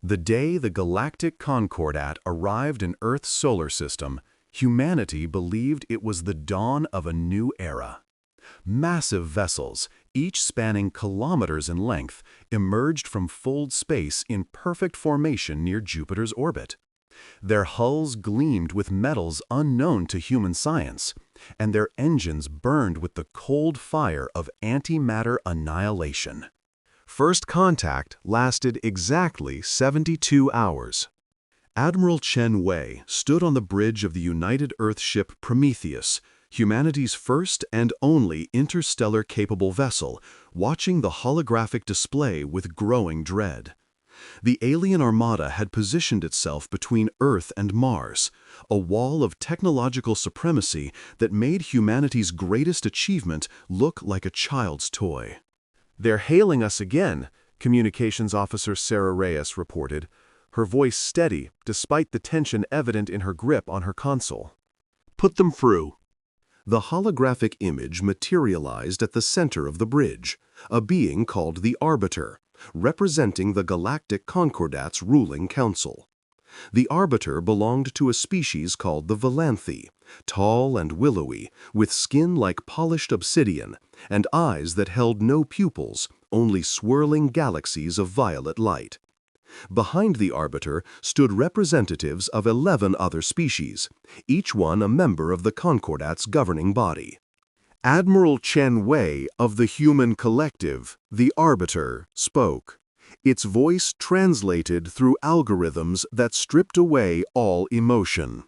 The day the Galactic Concordat arrived in Earth's solar system, humanity believed it was the dawn of a new era. Massive vessels, each spanning kilometers in length, emerged from fold space in perfect formation near Jupiter's orbit. Their hulls gleamed with metals unknown to human science, and their engines burned with the cold fire of antimatter annihilation. First contact lasted exactly 72 hours. Admiral Chen Wei stood on the bridge of the United Earth ship Prometheus, humanity's first and only interstellar-capable vessel, watching the holographic display with growing dread. The alien armada had positioned itself between Earth and Mars, a wall of technological supremacy that made humanity's greatest achievement look like a child's toy. "They're hailing us again," Communications Officer Sarah Reyes reported, her voice steady despite the tension evident in her grip on her console. "Put them through." The holographic image materialized at the center of the bridge, a being called the Arbiter, representing the Galactic Concordat's ruling council. The Arbiter belonged to a species called the Valanthi, tall and willowy, with skin like polished obsidian, and eyes that held no pupils, only swirling galaxies of violet light. Behind the Arbiter stood representatives of 11 other species, each one a member of the Concordat's governing body. Admiral Chen Wei of the Human Collective, the Arbiter, spoke. Its voice translated through algorithms that stripped away all emotion.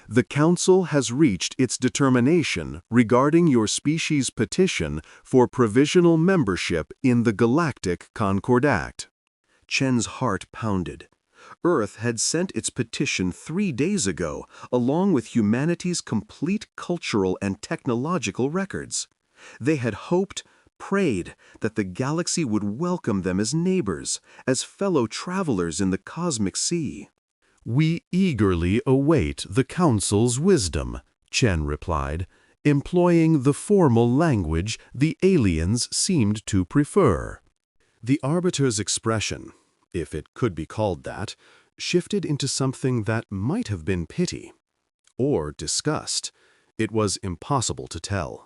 "The Council has reached its determination regarding your species' petition for provisional membership in the Galactic Concordat." Chen's heart pounded. Earth had sent its petition 3 days ago, along with humanity's complete cultural and technological records. They had hoped, prayed, that the galaxy would welcome them as neighbors, as fellow travelers in the cosmic sea. "We eagerly await the Council's wisdom," Chen replied, employing the formal language the aliens seemed to prefer. The Arbiter's expression, if it could be called that, shifted into something that might have been pity. Or disgust. It was impossible to tell.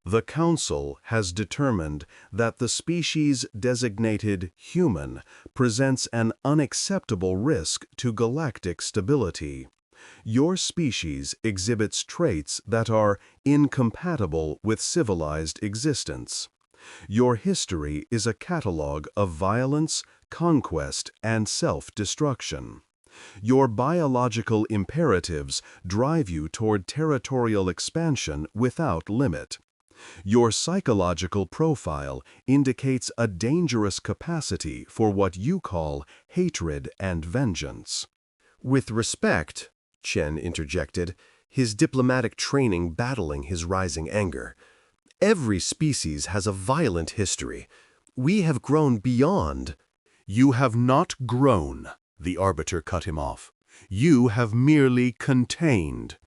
"The Council has determined that the species designated human presents an unacceptable risk to galactic stability. Your species exhibits traits that are incompatible with civilized existence. Your history is a catalogue of violence, conquest, and self-destruction. Your biological imperatives drive you toward territorial expansion without limit. Your psychological profile indicates a dangerous capacity for what you call hatred and vengeance." "With respect," Chen interjected, his diplomatic training battling his rising anger, "every species has a violent history. We have grown beyond—" "You have not grown," the Arbiter cut him off. "You have merely contained.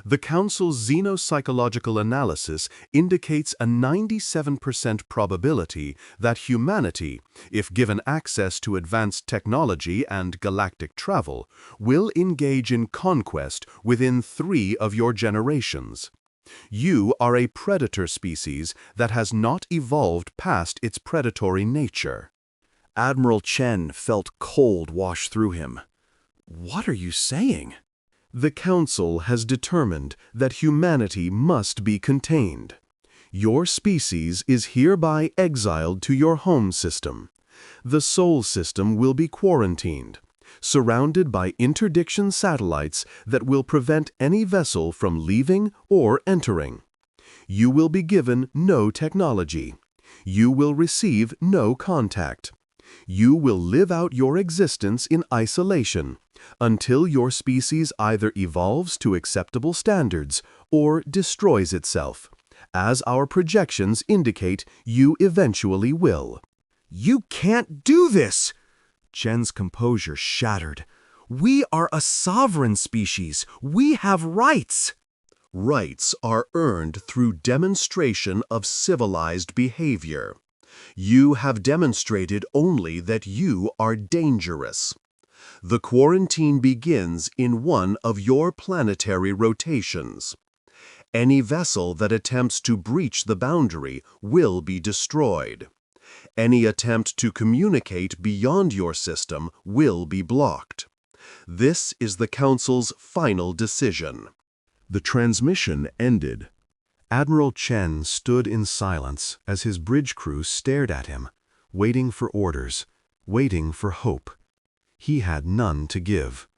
The Council's xenopsychological analysis indicates a 97% probability that humanity, if given access to advanced technology and galactic travel, will engage in conquest within 3 of your generations. You are a predator species that has not evolved past its predatory nature." Admiral Chen felt cold wash through him. "What are you saying?" "The Council has determined that humanity must be contained. Your species is hereby exiled to your home system. The Sol system will be quarantined, surrounded by interdiction satellites that will prevent any vessel from leaving or entering. You will be given no technology. You will receive no contact. You will live out your existence in isolation until your species either evolves to acceptable standards or destroys itself, as our projections indicate you eventually will." "You can't do this!" Chen's composure shattered. "We are a sovereign species. We have rights." "Rights are earned through demonstration of civilized behavior. You have demonstrated only that you are dangerous. The quarantine begins in one of your planetary rotations. Any vessel that attempts to breach the boundary will be destroyed. Any attempt to communicate beyond your system will be blocked. This is the Council's final decision. The transmission ended. Admiral Chen stood in silence as his bridge crew stared at him, waiting for orders, waiting for hope. He had none to give.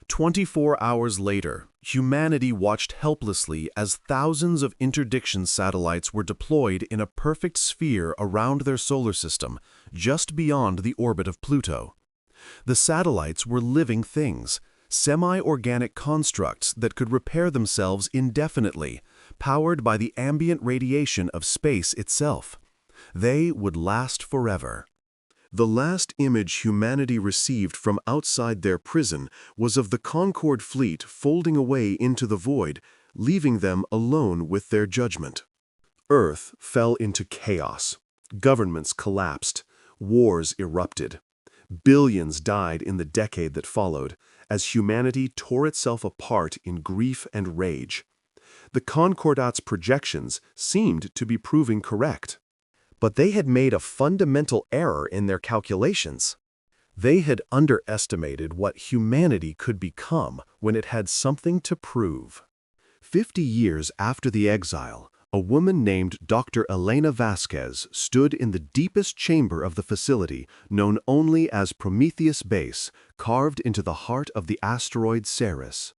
24 hours later, humanity watched helplessly as thousands of interdiction satellites were deployed in a perfect sphere around their solar system, just beyond the orbit of Pluto. The satellites were living things, semi-organic constructs that could repair themselves indefinitely, powered by the ambient radiation of space itself. They would last forever. The last image humanity received from outside their prison was of the Concorde fleet folding away into the void, leaving them alone with their judgment. Earth fell into chaos. Governments collapsed. Wars erupted. Billions died in the decade that followed, as humanity tore itself apart in grief and rage. The Concordate's projections seemed to be proving correct. But they had made a fundamental error in their calculations. They had underestimated what humanity could become when it had something to prove. 50 years after the exile, a woman named Dr. Elena Vasquez stood in the deepest chamber of the facility, known only as Prometheus Base, carved into the heart of the asteroid Ceres.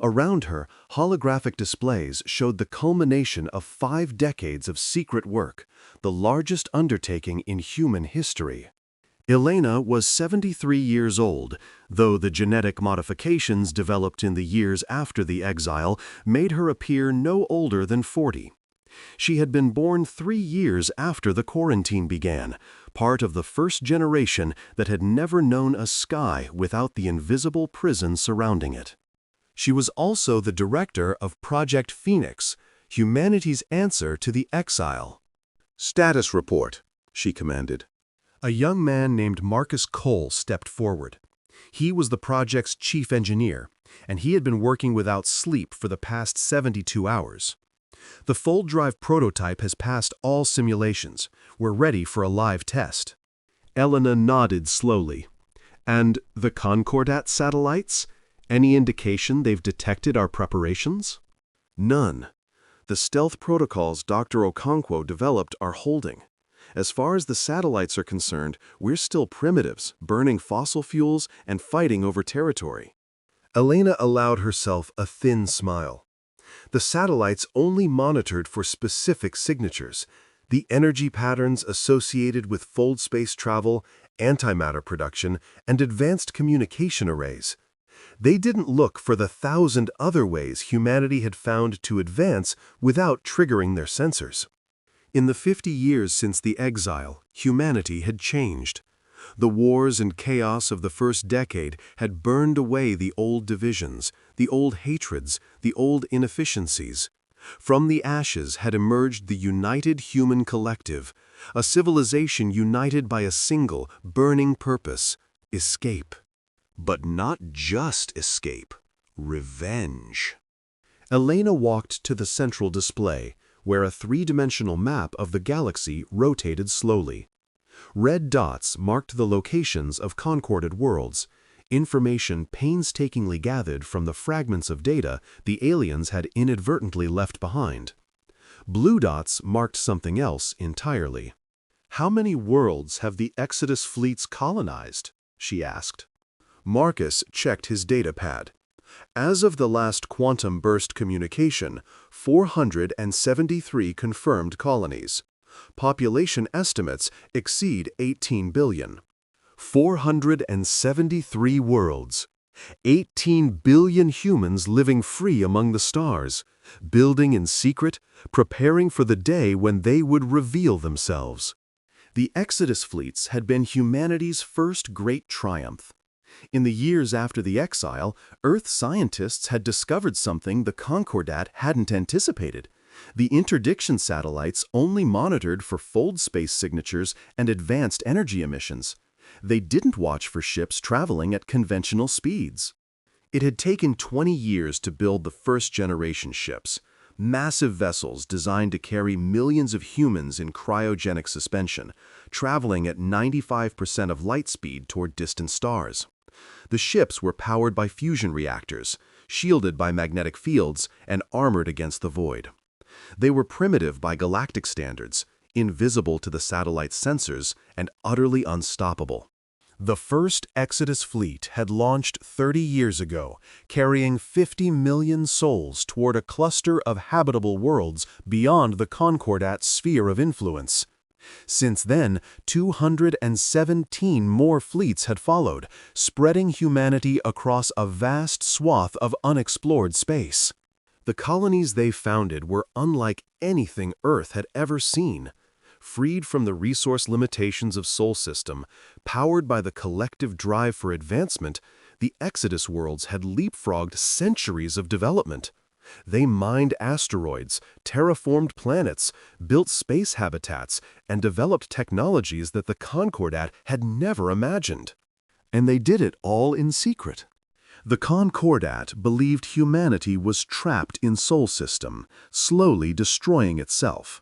Around her, holographic displays showed the culmination of 5 decades of secret work, the largest undertaking in human history. Elena was 73 years old, though the genetic modifications developed in the years after the exile made her appear no older than 40. She had been born 3 years after the quarantine began, part of the first generation that had never known a sky without the invisible prison surrounding it. She was also the director of Project Phoenix, humanity's answer to the exile. "Status report," she commanded. A young man named Marcus Cole stepped forward. He was the project's chief engineer, and he had been working without sleep for the past 72 hours. The fold drive prototype has passed all simulations. We're ready for a live test. Elena nodded slowly. "And the Concordate satellites? Any indication they've detected our preparations?" "None. The stealth protocols Dr. Okonkwo developed are holding. As far as the satellites are concerned, we're still primitives, burning fossil fuels and fighting over territory." Elena allowed herself a thin smile. The satellites only monitored for specific signatures, the energy patterns associated with fold space travel, antimatter production, and advanced communication arrays. They didn't look for the 1,000 other ways humanity had found to advance without triggering their sensors. In the 50 years since the exile, humanity had changed. The wars and chaos of the first decade had burned away the old divisions, the old hatreds, the old inefficiencies. From the ashes had emerged the united human collective, a civilization united by a single, burning purpose: escape. But not just escape, revenge. Elena walked to the central display, where a 3-dimensional map of the galaxy rotated slowly. Red dots marked the locations of concorded worlds, information painstakingly gathered from the fragments of data the aliens had inadvertently left behind. Blue dots marked something else entirely. "How many worlds have the Exodus fleets colonized?" she asked. Marcus checked his data pad. As of the last quantum burst communication, 473 confirmed colonies. Population estimates exceed 18 billion. 473 worlds. 18 billion humans living free among the stars, building in secret, preparing for the day when they would reveal themselves. The Exodus fleets had been humanity's first great triumph. In the years after the exile, Earth scientists had discovered something the Concordate hadn't anticipated. The interdiction satellites only monitored for fold space signatures and advanced energy emissions. They didn't watch for ships traveling at conventional speeds. It had taken 20 years to build the first-generation ships, massive vessels designed to carry millions of humans in cryogenic suspension, traveling at 95% of light speed toward distant stars. The ships were powered by fusion reactors, shielded by magnetic fields, and armored against the void. They were primitive by galactic standards, invisible to the satellite's sensors, and utterly unstoppable. The first Exodus fleet had launched 30 years ago, carrying 50 million souls toward a cluster of habitable worlds beyond the Concordat's sphere of influence. Since then, 217 more fleets had followed, spreading humanity across a vast swath of unexplored space. The colonies they founded were unlike anything Earth had ever seen. Freed from the resource limitations of Sol System, powered by the collective drive for advancement, the Exodus worlds had leapfrogged centuries of development. They mined asteroids, terraformed planets, built space habitats, and developed technologies that the Concordat had never imagined. And they did it all in secret. The Concordat believed humanity was trapped in Sol System, slowly destroying itself.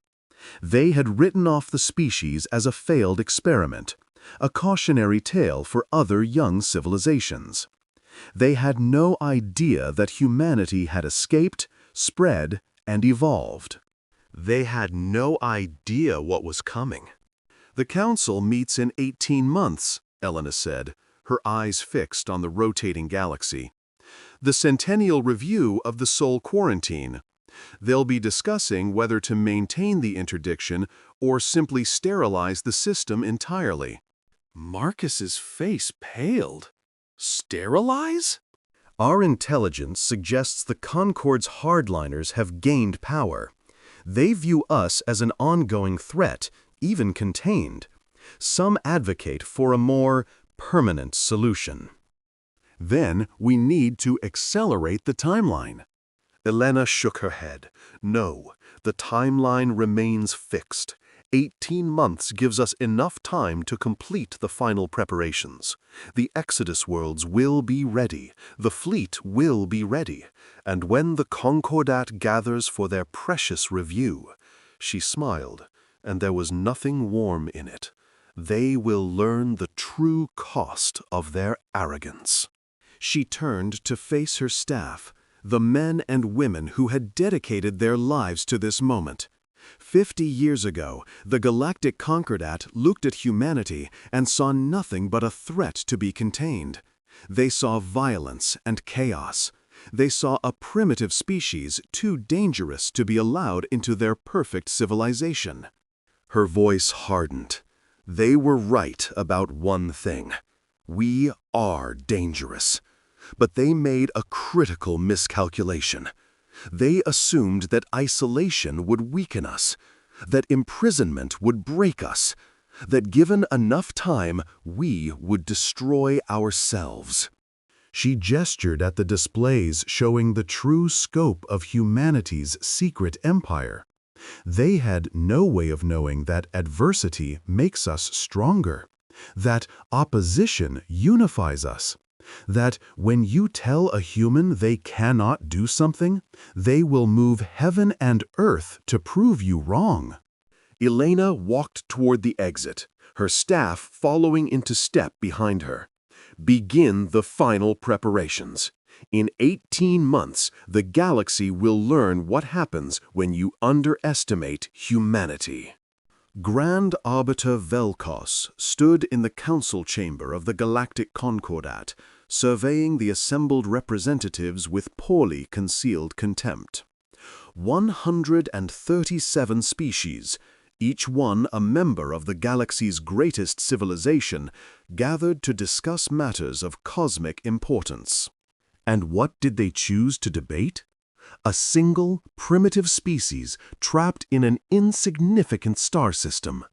They had written off the species as a failed experiment, a cautionary tale for other young civilizations. They had no idea that humanity had escaped, spread, and evolved. They had no idea what was coming. "The Council meets in 18 months, Elena said, her eyes fixed on the rotating galaxy. "The centennial review of the Sol Quarantine. They'll be discussing whether to maintain the interdiction or simply sterilize the system entirely." Marcus's face paled. "Sterilize?" "Our intelligence suggests the Concord's hardliners have gained power. They view us as an ongoing threat, even contained. Some advocate for a more permanent solution." "Then we need to accelerate the timeline." Elena shook her head. "No, the timeline remains fixed. 18 months gives us enough time to complete the final preparations. The Exodus worlds will be ready, the fleet will be ready, and when the Concordat gathers for their precious review," she smiled, and there was nothing warm in it, "they will learn the true cost of their arrogance." She turned to face her staff, the men and women who had dedicated their lives to this moment. 50 years ago, the Galactic Concordat looked at humanity and saw nothing but a threat to be contained. They saw violence and chaos. They saw a primitive species too dangerous to be allowed into their perfect civilization. Her voice hardened. "They were right about one thing. We are dangerous. But they made a critical miscalculation. They assumed that isolation would weaken us, that imprisonment would break us, that given enough time, we would destroy ourselves." She gestured at the displays showing the true scope of humanity's secret empire. They had no way of knowing that adversity makes us stronger, that opposition unifies us, that when you tell a human they cannot do something, they will move heaven and earth to prove you wrong. Elena walked toward the exit, her staff following into step behind her. "Begin the final preparations. In 18 months, the galaxy will learn what happens when you underestimate humanity." Grand Arbiter Velkos stood in the council chamber of the Galactic Concordat, surveying the assembled representatives with poorly concealed contempt. 137 species, each one a member of the galaxy's greatest civilization, gathered to discuss matters of cosmic importance. And what did they choose to debate? A single, primitive species trapped in an insignificant star system.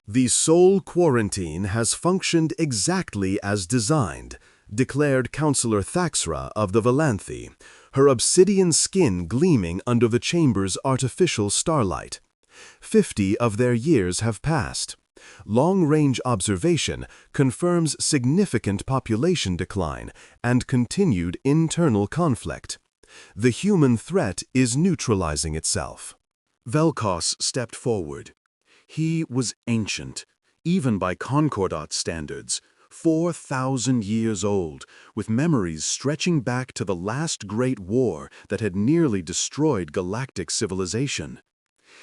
"The Sol Quarantine has functioned exactly as designed," declared Councillor Thaxra of the Valanthi, her obsidian skin gleaming under the chamber's artificial starlight. 50 of their years have passed. Long-range observation confirms significant population decline and continued internal conflict. The human threat is neutralizing itself. Velkos stepped forward. He was ancient, even by Concordat standards, 4,000 years old, with memories stretching back to the last great war that had nearly destroyed galactic civilization.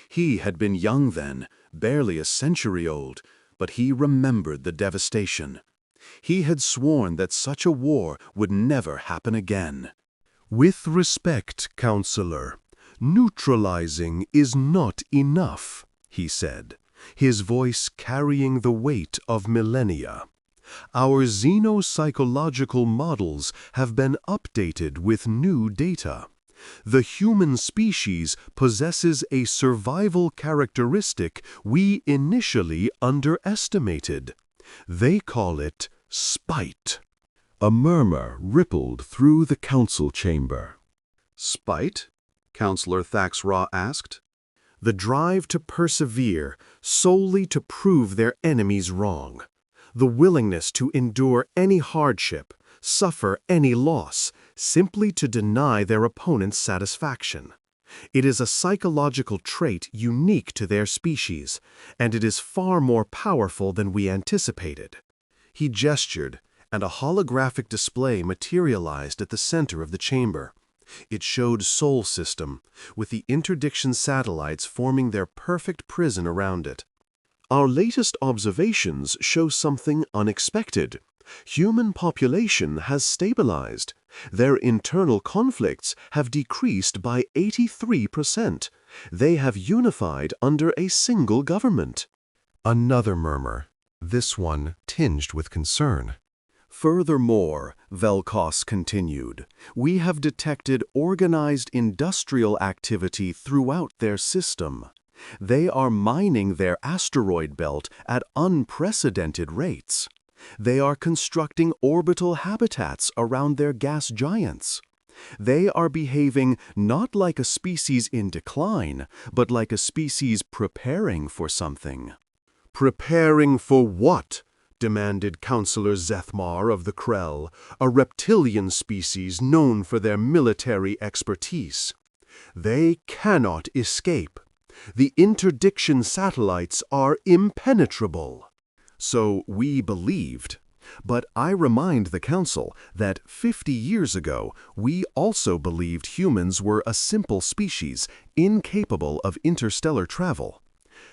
He had been young then, barely a century old, but he remembered the devastation. He had sworn that such a war would never happen again. With respect, Counselor, neutralizing is not enough, he said, his voice carrying the weight of millennia. Our xenopsychological models have been updated with new data. The human species possesses a survival characteristic we initially underestimated. They call it spite. A murmur rippled through the council chamber. Spite? Counselor Thaxra asked. The drive to persevere solely to prove their enemies wrong. The willingness to endure any hardship, suffer any loss, simply to deny their opponent's satisfaction. It is a psychological trait unique to their species, and it is far more powerful than we anticipated. He gestured, and a holographic display materialized at the center of the chamber. It showed Sol System, with the interdiction satellites forming their perfect prison around it. Our latest observations show something unexpected. Human population has stabilized. Their internal conflicts have decreased by 83%. They have unified under a single government. Another murmur, this one tinged with concern. Furthermore, Velkos continued, we have detected organized industrial activity throughout their system. They are mining their asteroid belt at unprecedented rates. They are constructing orbital habitats around their gas giants. They are behaving not like a species in decline, but like a species preparing for something. Preparing for what? Demanded Counselor Zethmar of the Krell, a reptilian species known for their military expertise. They cannot escape. The interdiction satellites are impenetrable. So we believed. But I remind the Council that 50 years ago we also believed humans were a simple species, incapable of interstellar travel.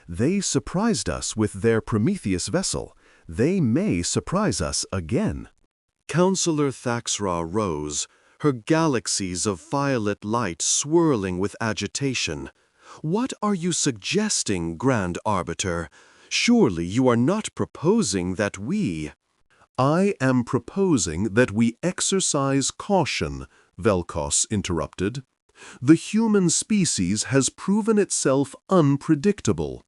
They surprised us with their Prometheus vessel. They may surprise us again. Counselor Thaxra rose, her galaxies of violet light swirling with agitation. What are you suggesting, Grand Arbiter? Surely you are not proposing that we— I am proposing that we exercise caution, Velkos interrupted. The human species has proven itself unpredictable.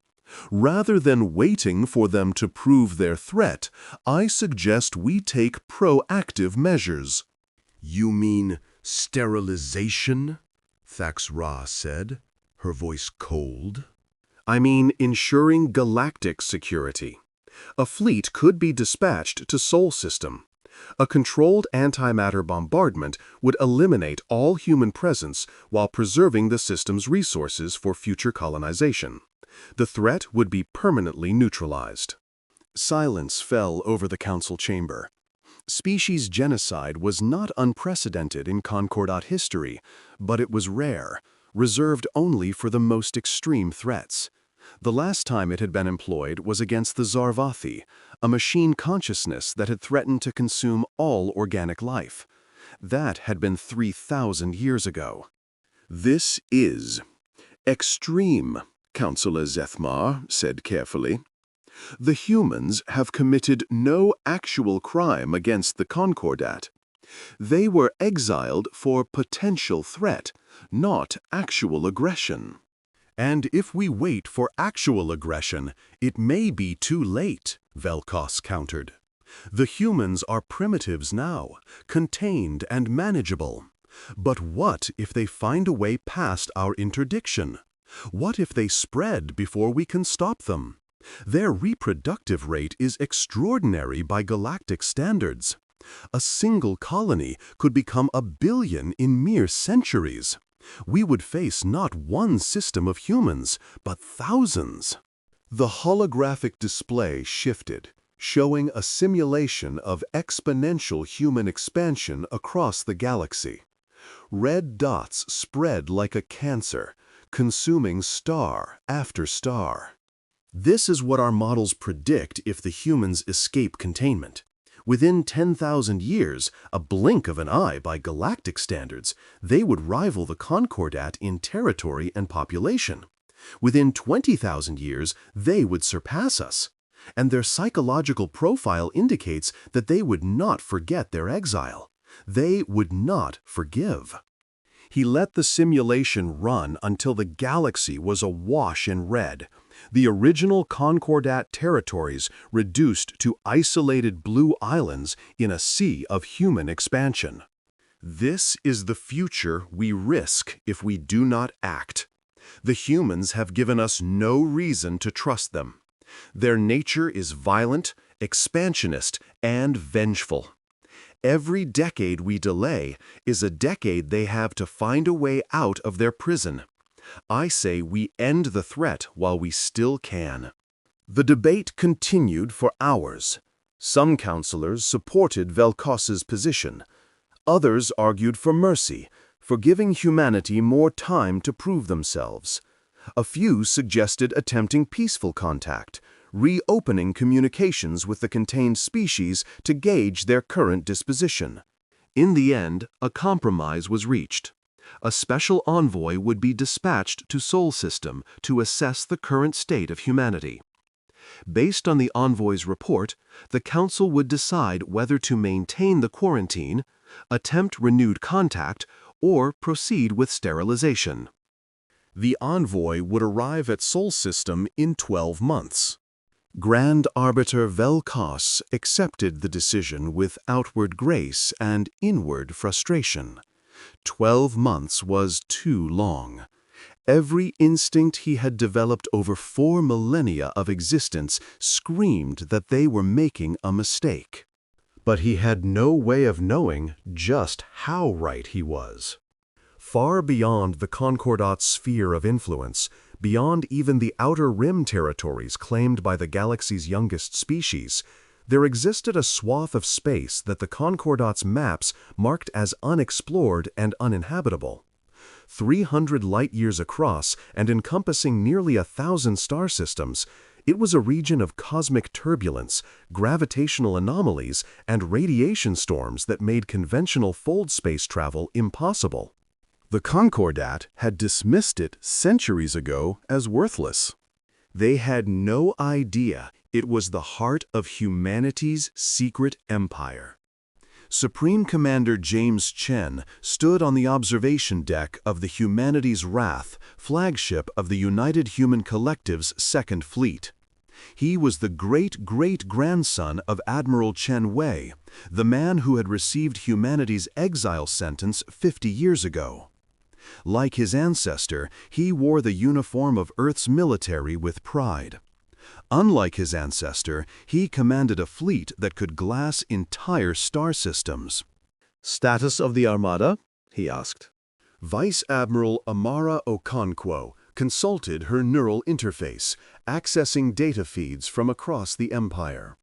Rather than waiting for them to prove their threat, I suggest we take proactive measures. You mean sterilization? Thaxra said, her voice cold. I mean ensuring galactic security. A fleet could be dispatched to Sol System. A controlled antimatter bombardment would eliminate all human presence while preserving the system's resources for future colonization. The threat would be permanently neutralized. Silence fell over the council chamber. Species genocide was not unprecedented in Concordat history, but it was rare, reserved only for the most extreme threats. The last time it had been employed was against the Zarvathi, a machine consciousness that had threatened to consume all organic life. That had been 3,000 years ago. This is extreme, Counselor Zethmar said carefully. The humans have committed no actual crime against the Concordat. They were exiled for potential threat, not actual aggression. And if we wait for actual aggression, it may be too late, Velkos countered. The humans are primitives now, contained and manageable. But what if they find a way past our interdiction? What if they spread before we can stop them? Their reproductive rate is extraordinary by galactic standards. A single colony could become a billion in mere centuries. We would face not one system of humans, but thousands. The holographic display shifted, showing a simulation of exponential human expansion across the galaxy. Red dots spread like a cancer, consuming star after star. This is what our models predict if the humans escape containment. Within 10,000 years, a blink of an eye by galactic standards, they would rival the Concordat in territory and population. Within 20,000 years, they would surpass us. And their psychological profile indicates that they would not forget their exile. They would not forgive. He let the simulation run until the galaxy was awash in red. The original Concordat territories reduced to isolated blue islands in a sea of human expansion. This is the future we risk if we do not act. The humans have given us no reason to trust them. Their nature is violent, expansionist, and vengeful. Every decade we delay is a decade they have to find a way out of their prison. I say we end the threat while we still can. The debate continued for hours. Some counselors supported Vel'Koss's position. Others argued for mercy, for giving humanity more time to prove themselves. A few suggested attempting peaceful contact, reopening communications with the contained species to gauge their current disposition. In the end, a compromise was reached. A special envoy would be dispatched to Sol System to assess the current state of humanity. Based on the envoy's report, the Council would decide whether to maintain the quarantine, attempt renewed contact, or proceed with sterilization. The envoy would arrive at Sol System in 12 months. Grand Arbiter Vel'Koss accepted the decision with outward grace and inward frustration. 12 months was too long. Every instinct he had developed over 4 millennia of existence screamed that they were making a mistake. But he had no way of knowing just how right he was. Far beyond the Concordat's sphere of influence, beyond even the outer rim territories claimed by the galaxy's youngest species, there existed a swath of space that the Concordat's maps marked as unexplored and uninhabitable. 300 light-years across and encompassing nearly 1,000 star systems, it was a region of cosmic turbulence, gravitational anomalies, and radiation storms that made conventional fold space travel impossible. The Concordat had dismissed it centuries ago as worthless. They had no idea it was the heart of humanity's secret empire. Supreme Commander James Chen stood on the observation deck of the Humanity's Wrath, flagship of the United Human Collective's Second Fleet. He was the great-great-grandson of Admiral Chen Wei, the man who had received humanity's exile sentence 50 years ago. Like his ancestor, he wore the uniform of Earth's military with pride. Unlike his ancestor, he commanded a fleet that could glass entire star systems. "Status of the Armada?" he asked. Vice Admiral Amara Okonkwo consulted her neural interface, accessing data feeds from across the Empire.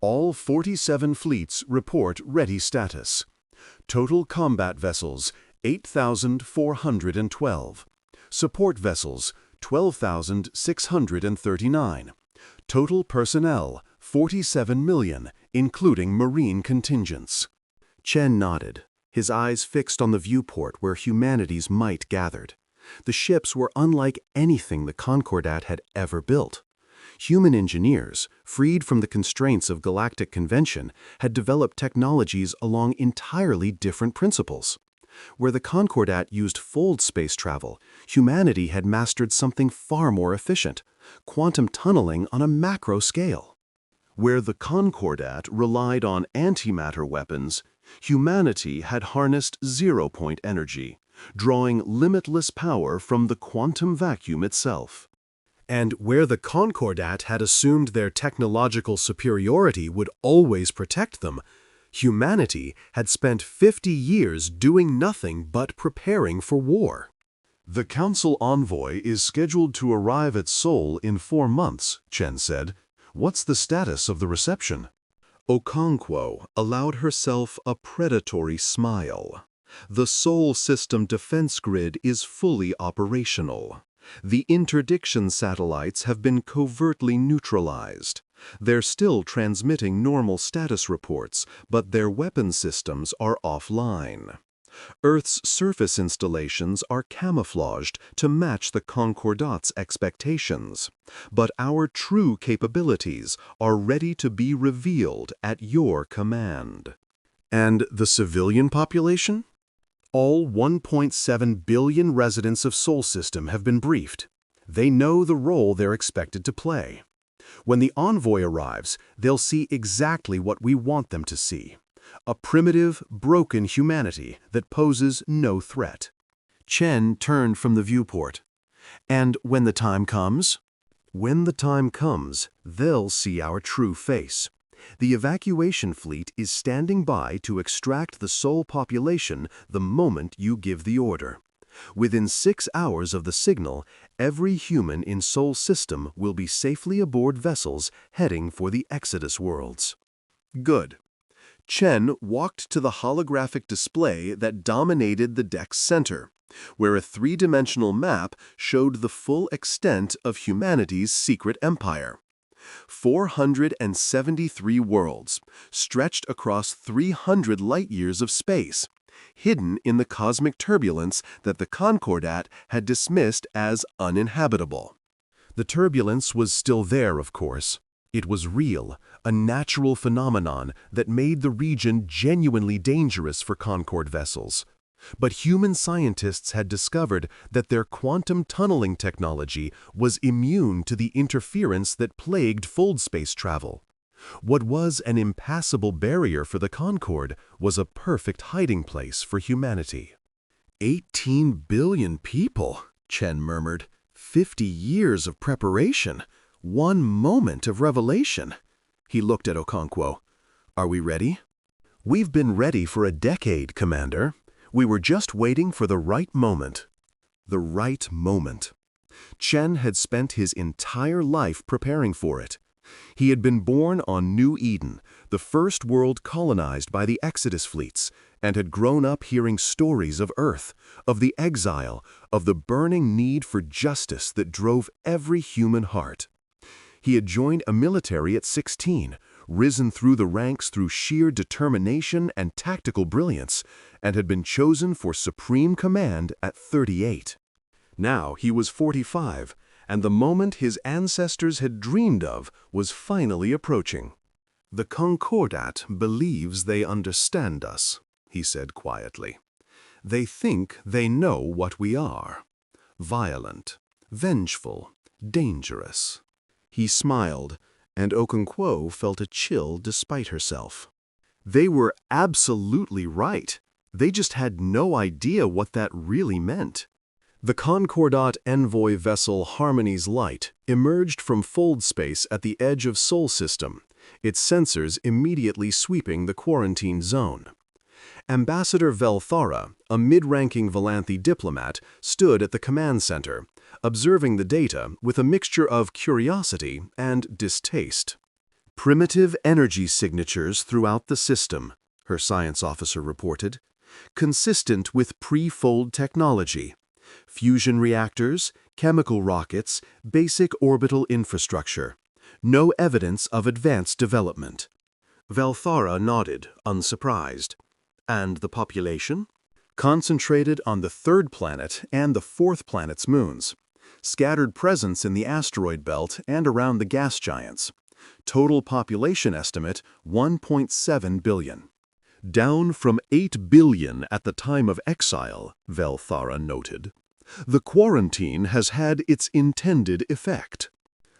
All 47 fleets report ready status. Total combat vessels, 8,412. Support vessels, 12,639. Total personnel, 47 million, including Marine contingents. Chen nodded, his eyes fixed on the viewport where humanity's might gathered. The ships were unlike anything the Concordat had ever built. Human engineers, freed from the constraints of galactic convention, had developed technologies along entirely different principles. Where the Concordat used fold space travel, humanity had mastered something far more efficient: quantum tunneling on a macro scale. Where the Concordat relied on antimatter weapons, humanity had harnessed zero-point energy, drawing limitless power from the quantum vacuum itself. And where the Concordat had assumed their technological superiority would always protect them, humanity had spent 50 years doing nothing but preparing for war. The Council envoy is scheduled to arrive at Seoul in 4 months, Chen said. What's the status of the reception? Okonkwo allowed herself a predatory smile. The Seoul System defense grid is fully operational. The interdiction satellites have been covertly neutralized. They're still transmitting normal status reports, but their weapon systems are offline. Earth's surface installations are camouflaged to match the Concordat's expectations, but our true capabilities are ready to be revealed at your command. And the civilian population? All 1.7 billion residents of Sol System have been briefed. They know the role they're expected to play. When the envoy arrives, they'll see exactly what we want them to see. A primitive, broken humanity that poses no threat. Chen turned from the viewport. And when the time comes? When the time comes, they'll see our true face. The evacuation fleet is standing by to extract the Seoul population the moment you give the order. Within 6 hours of the signal, every human in Seoul System will be safely aboard vessels heading for the Exodus worlds. Good. Chen walked to the holographic display that dominated the deck's center, where a 3-dimensional map showed the full extent of humanity's secret empire. 473 worlds, stretched across 300 light-years of space, hidden in the cosmic turbulence that the Concordat had dismissed as uninhabitable. The turbulence was still there, of course. It was real, a natural phenomenon that made the region genuinely dangerous for Concord vessels. But human scientists had discovered that their quantum tunneling technology was immune to the interference that plagued fold space travel. What was an impassable barrier for the Concorde was a perfect hiding place for humanity. 18 billion people, Chen murmured. 50 years of preparation. 1 moment of revelation. He looked at Okonkwo. Are we ready? We've been ready for a decade, Commander. We were just waiting for the right moment. The right moment. Chen had spent his entire life preparing for it. He had been born on New Eden, the first world colonized by the Exodus fleets, and had grown up hearing stories of Earth, of the exile, of the burning need for justice that drove every human heart. He had joined a military at 16, risen through the ranks through sheer determination and tactical brilliance, and had been chosen for supreme command at 38. Now he was 45, and the moment his ancestors had dreamed of was finally approaching. The Concordat believes they understand us, he said quietly. They think they know what we are. Violent, vengeful, dangerous. He smiled, and Okonkwo felt a chill despite herself. They were absolutely right. They just had no idea what that really meant. The Concordat envoy vessel Harmony's Light emerged from fold space at the edge of Sol System, its sensors immediately sweeping the quarantine zone. Ambassador Velthara, a mid-ranking Valanthi diplomat, stood at the command center, observing the data with a mixture of curiosity and distaste. Primitive energy signatures throughout the system, her science officer reported, consistent with pre-fold technology. Fusion reactors, chemical rockets, basic orbital infrastructure. No evidence of advanced development. Velthara nodded, unsurprised. And the population? Concentrated on the 3rd planet and the 4th planet's moons. Scattered presence in the asteroid belt and around the gas giants. Total population estimate 1.7 billion. Down from 8 billion at the time of exile, Velthara noted. The quarantine has had its intended effect.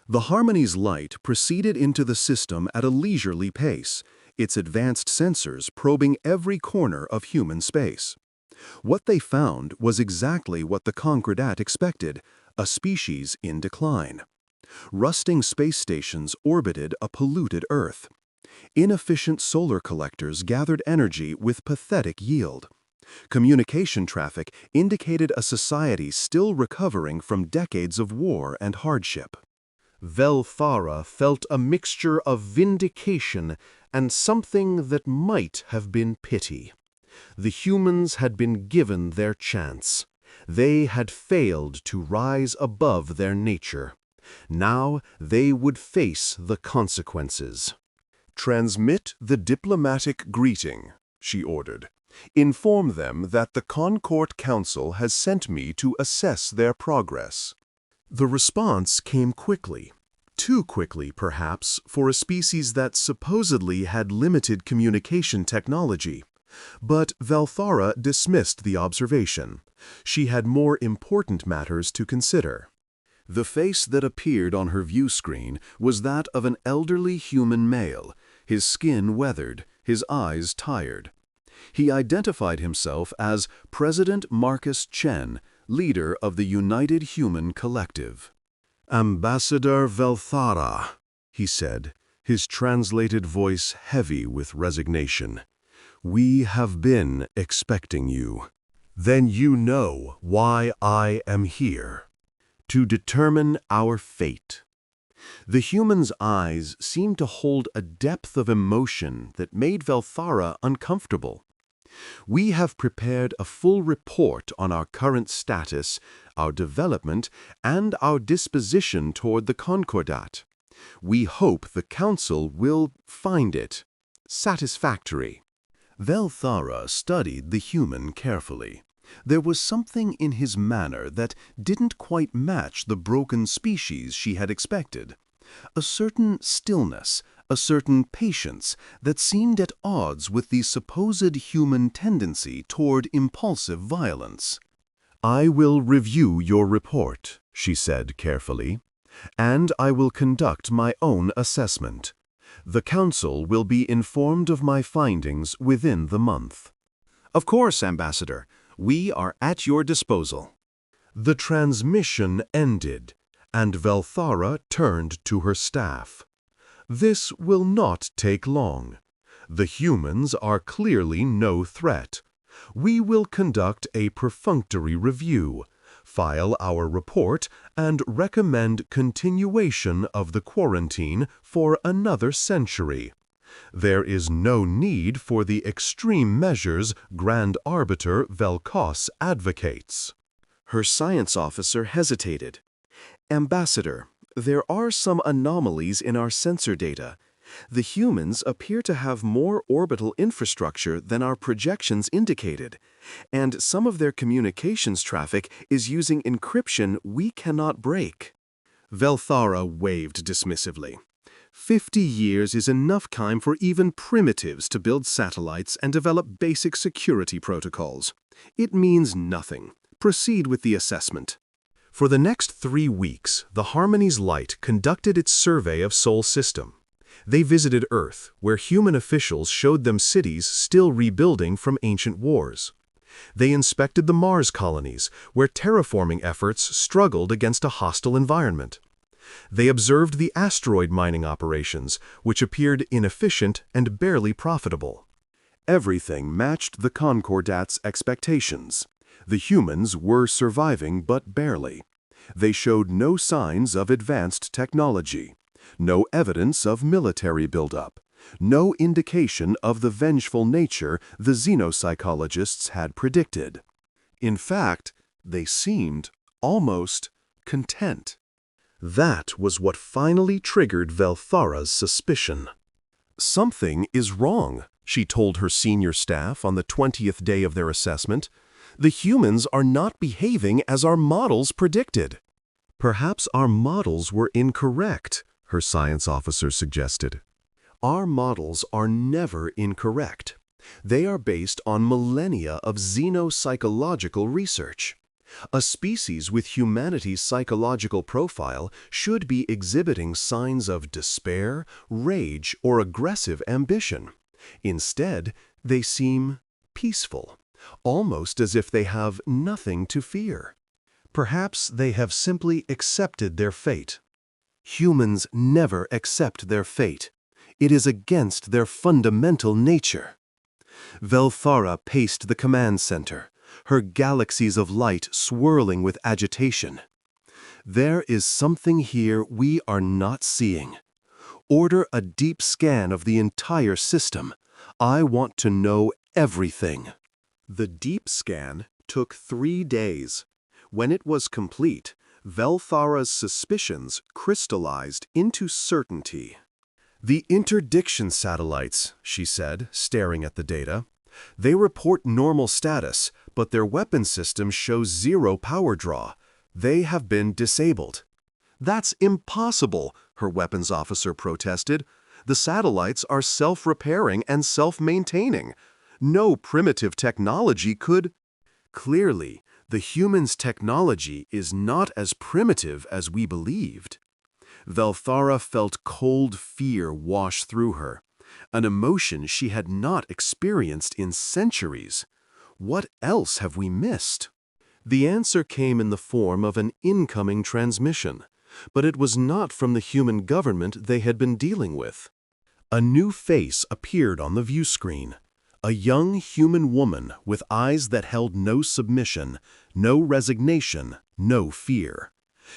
The Harmony's Light proceeded into the system at a leisurely pace, its advanced sensors probing every corner of human space. What they found was exactly what the Concordat expected, a species in decline. Rusting space stations orbited a polluted Earth. Inefficient solar collectors gathered energy with pathetic yield. Communication traffic indicated a society still recovering from decades of war and hardship. Velthara felt a mixture of vindication and something that might have been pity. The humans had been given their chance. They had failed to rise above their nature. Now they would face the consequences. "Transmit the diplomatic greeting," she ordered. "Inform them that the Concord Council has sent me to assess their progress." The response came quickly. Too quickly, perhaps, for a species that supposedly had limited communication technology. But Velthara dismissed the observation. She had more important matters to consider. The face that appeared on her view screen was that of an elderly human male, his skin weathered, his eyes tired. He identified himself as President Marcus Chen, leader of the United Human Collective. "Ambassador Velthara," he said, his translated voice heavy with resignation. "We have been expecting you. Then you know why I am here. To determine our fate." The human's eyes seemed to hold a depth of emotion that made Velthara uncomfortable. "We have prepared a full report on our current status, our development, and our disposition toward the Concordat. We hope the Council will find it satisfactory." Velthara studied the human carefully. There was something in his manner that didn't quite match the broken species she had expected. A certain stillness, a certain patience that seemed at odds with the supposed human tendency toward impulsive violence. "I will review your report," she said carefully, "and I will conduct my own assessment. The Council will be informed of my findings within the month." "Of course, Ambassador. We are at your disposal." The transmission ended, and Velthara turned to her staff. "This will not take long. The humans are clearly no threat. We will conduct a perfunctory review, file our report, and recommend continuation of the quarantine for another century. There is no need for the extreme measures Grand Arbiter Velkos advocates." Her science officer hesitated. "Ambassador, there are some anomalies in our sensor data. The humans appear to have more orbital infrastructure than our projections indicated, and some of their communications traffic is using encryption we cannot break." Velthara waved dismissively. 50 years is enough time for even primitives to build satellites and develop basic security protocols. It means nothing. Proceed with the assessment." For the next 3 weeks, the Harmony's Light conducted its survey of Sol System. They visited Earth, where human officials showed them cities still rebuilding from ancient wars. They inspected the Mars colonies, where terraforming efforts struggled against a hostile environment. They observed the asteroid mining operations, which appeared inefficient and barely profitable. Everything matched the Concordat's expectations. The humans were surviving but barely. They showed no signs of advanced technology, no evidence of military buildup, no indication of the vengeful nature the xenopsychologists had predicted. In fact, they seemed almost content. That was what finally triggered Velthara's suspicion. "Something is wrong," she told her senior staff on the 20th day of their assessment. "The humans are not behaving as our models predicted." "Perhaps our models were incorrect," her science officer suggested. "Our models are never incorrect. They are based on millennia of xenopsychological research. A species with humanity's psychological profile should be exhibiting signs of despair, rage, or aggressive ambition. Instead, they seem peaceful, almost as if they have nothing to fear. Perhaps they have simply accepted their fate." Humans never accept their fate. It is against their fundamental nature. Velthara paced the command center, her galaxies of light swirling with agitation. There is something here we are not seeing. Order a deep scan of the entire system. I want to know everything. The deep scan took 3 days. When it was complete, Velthara's suspicions crystallized into certainty. "The interdiction satellites," she said, staring at the data. "They report normal status, but their weapon system shows 0 power draw. They have been disabled." "That's impossible," her weapons officer protested. "The satellites are self-repairing and self-maintaining. No primitive technology could—" "Clearly, the humans' technology is not as primitive as we believed." Velthara felt cold fear wash through her, an emotion she had not experienced in centuries. What else have we missed? The answer came in the form of an incoming transmission, but it was not from the human government they had been dealing with. A new face appeared on the view screen. A young human woman with eyes that held no submission, no resignation, no fear.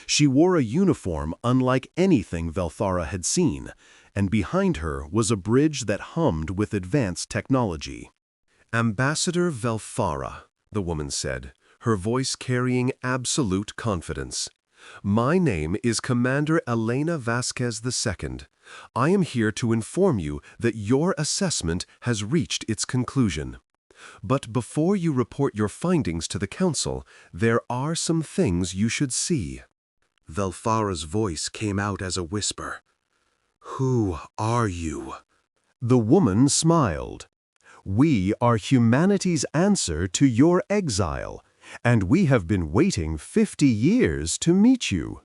She wore a uniform unlike anything Velthara had seen, and behind her was a bridge that hummed with advanced technology. "Ambassador Velthara," the woman said, her voice carrying absolute confidence. "My name is Commander Elena Vasquez II. I am here to inform you that your assessment has reached its conclusion. But before you report your findings to the Council, there are some things you should see." Velthara's voice came out as a whisper. "Who are you?" The woman smiled. "We are humanity's answer to your exile, and we have been waiting 50 years to meet you."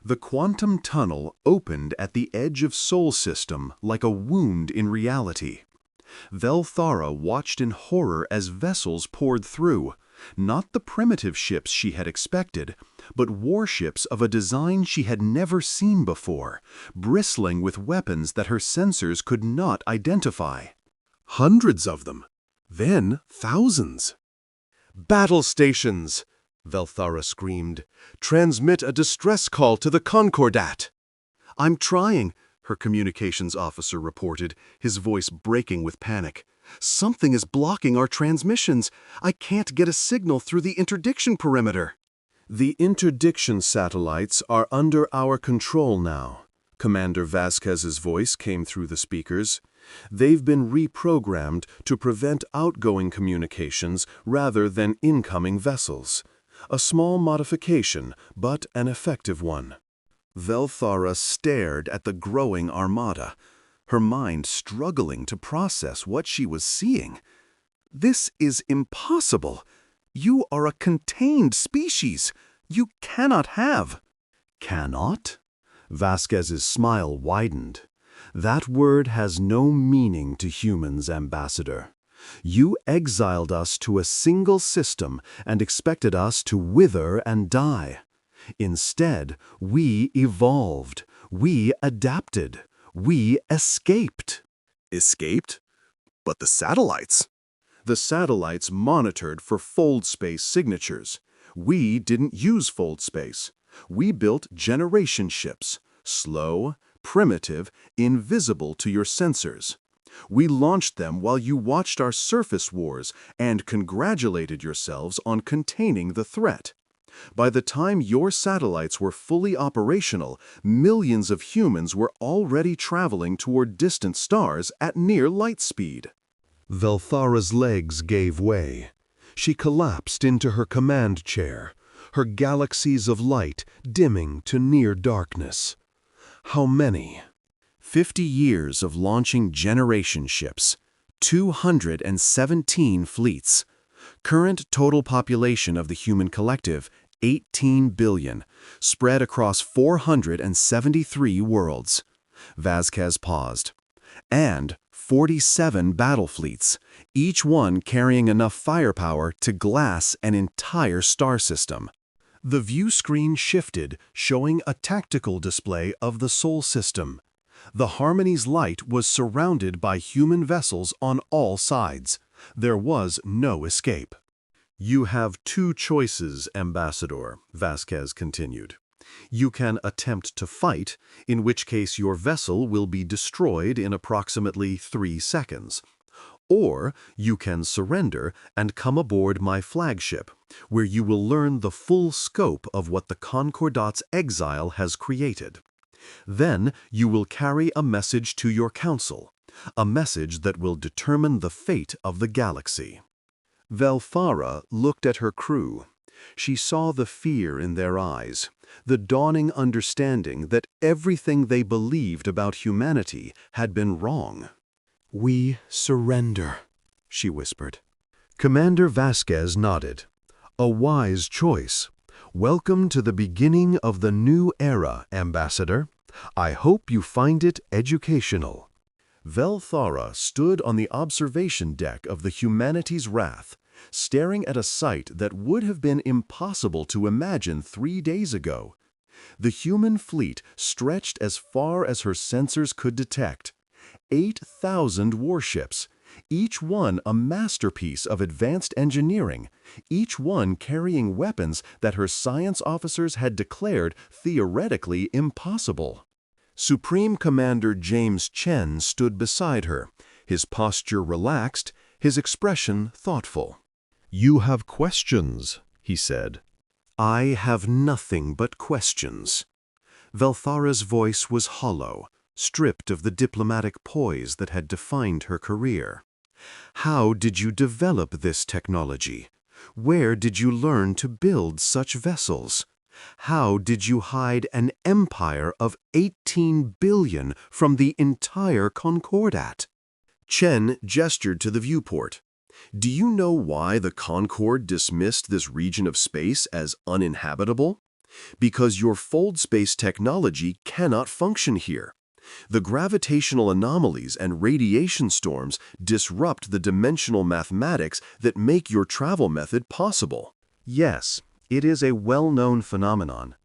The quantum tunnel opened at the edge of Sol System like a wound in reality. Velthara watched in horror as vessels poured through, not the primitive ships she had expected, but warships of a design she had never seen before, bristling with weapons that her sensors could not identify. Hundreds of them, then thousands. "Battle stations!" Velthara screamed. "Transmit a distress call to the Concordat." "I'm trying," her communications officer reported, his voice breaking with panic. "Something is blocking our transmissions. I can't get a signal through the interdiction perimeter." "The interdiction satellites are under our control now," Commander Vasquez's voice came through the speakers. "They've been reprogrammed to prevent outgoing communications rather than incoming vessels. A small modification, but an effective one." Velthara stared at the growing armada, her mind struggling to process what she was seeing. "This is impossible. You are a contained species. You cannot have—" "Cannot?" Vasquez's smile widened. "That word has no meaning to humans, Ambassador. You exiled us to a single system and expected us to wither and die. Instead, we evolved. We adapted. We escaped." "Escaped? But the satellites?" "The satellites monitored for fold space signatures. We didn't use fold space. We built generation ships, slow, primitive, invisible to your sensors. We launched them while you watched our surface wars and congratulated yourselves on containing the threat. By the time your satellites were fully operational, millions of humans were already traveling toward distant stars at near light speed." Velthara's legs gave way. She collapsed into her command chair, her galaxies of light dimming to near darkness. How many? 50 years of launching generation ships, 217 fleets. Current total population of the human collective, 18 billion, spread across 473 worlds. Vasquez paused. And 47 battle fleets, each one carrying enough firepower to glass an entire star system. The view screen shifted, showing a tactical display of the Sol system. The Harmony's light was surrounded by human vessels on all sides. There was no escape. "You have two choices, Ambassador," Vasquez continued. "You can attempt to fight, in which case your vessel will be destroyed in approximately 3 seconds. Or you can surrender and come aboard my flagship, where you will learn the full scope of what the Concordat's exile has created. Then you will carry a message to your council, a message that will determine the fate of the galaxy." Velfara looked at her crew. She saw the fear in their eyes, the dawning understanding that everything they believed about humanity had been wrong. "We surrender," she whispered. Commander Vasquez nodded. "A wise choice. Welcome to the beginning of the new era, Ambassador. I hope you find it educational." Velthara stood on the observation deck of the Humanity's Wrath, staring at a sight that would have been impossible to imagine 3 days ago. The human fleet stretched as far as her sensors could detect. 8,000 warships, each one a masterpiece of advanced engineering, each one carrying weapons that her science officers had declared theoretically impossible. Supreme Commander James Chen stood beside her, his posture relaxed, his expression thoughtful. "You have questions," he said. "I have nothing but questions." Velthara's voice was hollow, stripped of the diplomatic poise that had defined her career. "How did you develop this technology? Where did you learn to build such vessels? How did you hide an empire of 18 billion from the entire Concordat?" Chen gestured to the viewport. "Do you know why the Concord dismissed this region of space as uninhabitable? Because your fold space technology cannot function here. The gravitational anomalies and radiation storms disrupt the dimensional mathematics that make your travel method possible." "Yes, it is a well-known phenomenon.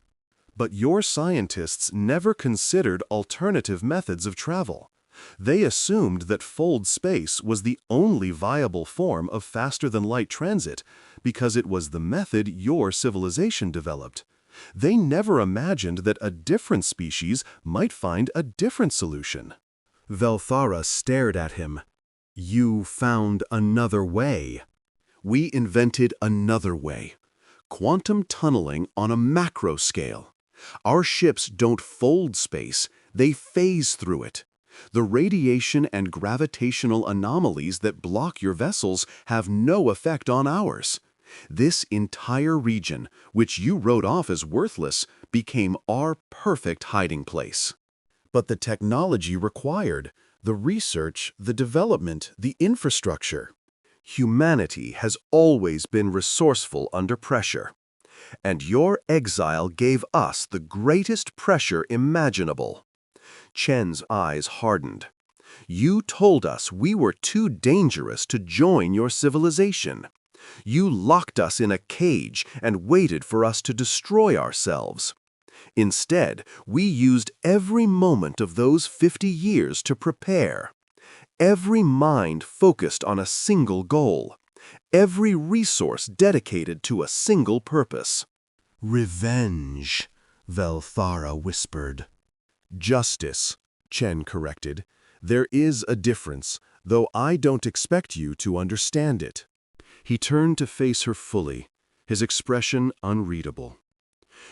But your scientists never considered alternative methods of travel. They assumed that fold space was the only viable form of faster-than-light transit because it was the method your civilization developed. They never imagined that a different species might find a different solution." Velthara stared at him. "You found another way." "We invented another way. Quantum tunneling on a macro scale. Our ships don't fold space, they phase through it. The radiation and gravitational anomalies that block your vessels have no effect on ours. This entire region, which you wrote off as worthless, became our perfect hiding place." "But the technology required, the research, the development, the infrastructure." "Humanity has always been resourceful under pressure. And your exile gave us the greatest pressure imaginable." Chen's eyes hardened. "You told us we were too dangerous to join your civilization. You locked us in a cage and waited for us to destroy ourselves. Instead, we used every moment of those 50 years to prepare. Every mind focused on a single goal. Every resource dedicated to a single purpose." "Revenge," Velthara whispered. "Justice," Chen corrected. "There is a difference, though I don't expect you to understand it." He turned to face her fully, his expression unreadable.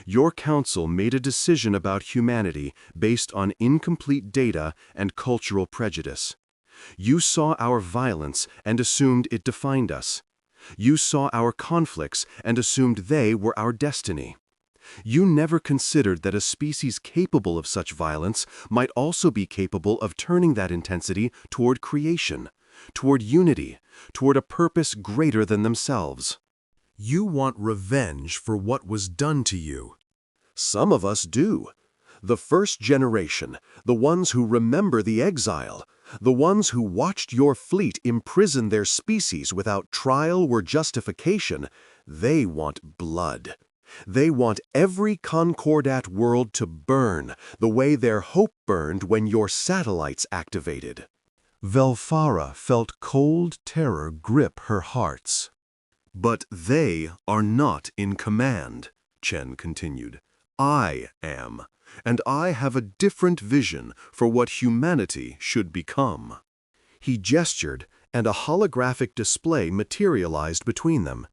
"Your council made a decision about humanity based on incomplete data and cultural prejudice. You saw our violence and assumed it defined us. You saw our conflicts and assumed they were our destiny. You never considered that a species capable of such violence might also be capable of turning that intensity toward creation, toward unity, toward a purpose greater than themselves. You want revenge for what was done to you." "Some of us do. The first generation, the ones who remember the exile, the ones who watched your fleet imprison their species without trial or justification, they want blood. They want every Concordat world to burn, the way their hope burned when your satellites activated. Velfara felt cold terror grip her hearts. But they are not in command, Chen continued. I am, and I have a different vision for what humanity should become. He gestured, and a holographic display materialized between them.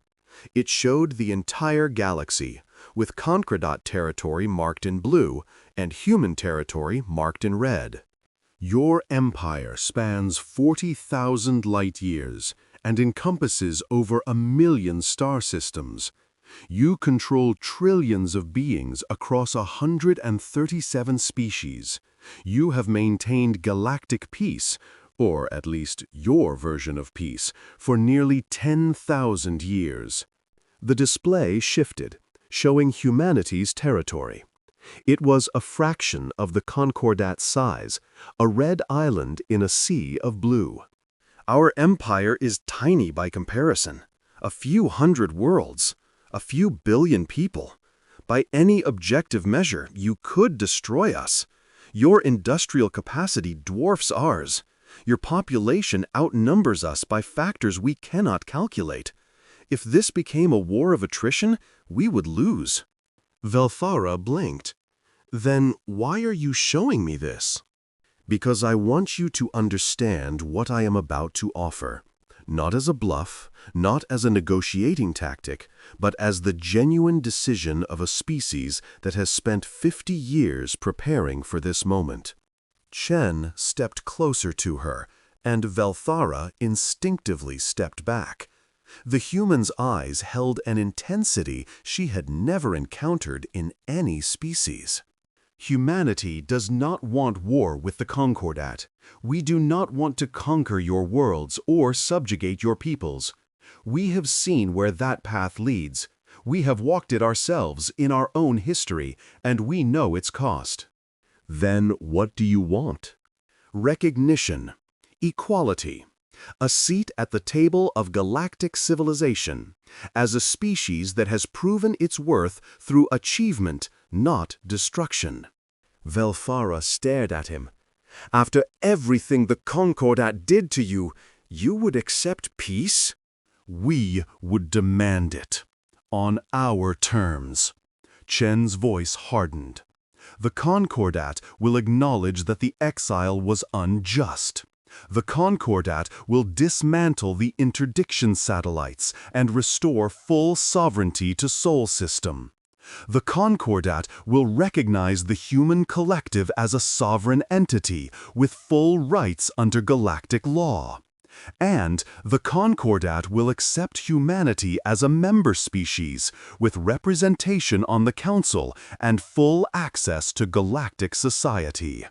It showed the entire galaxy, with Concordat territory marked in blue and human territory marked in red. Your empire spans 40,000 light-years and encompasses over 1,000,000 star systems. You control trillions of beings across 137 species. You have maintained galactic peace, or at least your version of peace, for nearly 10,000 years. The display shifted, showing humanity's territory. It was a fraction of the Concordat size, a red island in a sea of blue. Our empire is tiny by comparison. A few hundred worlds, a few billion people. By any objective measure, you could destroy us. Your industrial capacity dwarfs ours. Your population outnumbers us by factors we cannot calculate. If this became a war of attrition, we would lose. Velfara blinked. Then why are you showing me this? Because I want you to understand what I am about to offer. Not as a bluff, not as a negotiating tactic, but as the genuine decision of a species that has spent 50 years preparing for this moment. Chen stepped closer to her, and Velfara instinctively stepped back. The human's eyes held an intensity she had never encountered in any species. Humanity does not want war with the Concordat. We do not want to conquer your worlds or subjugate your peoples. We have seen where that path leads. We have walked it ourselves in our own history, and we know its cost. Then what do you want? Recognition, equality, a seat at the table of galactic civilization, as a species that has proven its worth through achievement, not destruction. Velfara stared at him. After everything the Concordat did to you, you would accept peace? We would demand it. On our terms. Chen's voice hardened. The Concordat will acknowledge that the exile was unjust. The Concordat will dismantle the interdiction satellites and restore full sovereignty to Sol System. The Concordat will recognize the human collective as a sovereign entity with full rights under galactic law. And the Concordat will accept humanity as a member species with representation on the Council and full access to galactic society.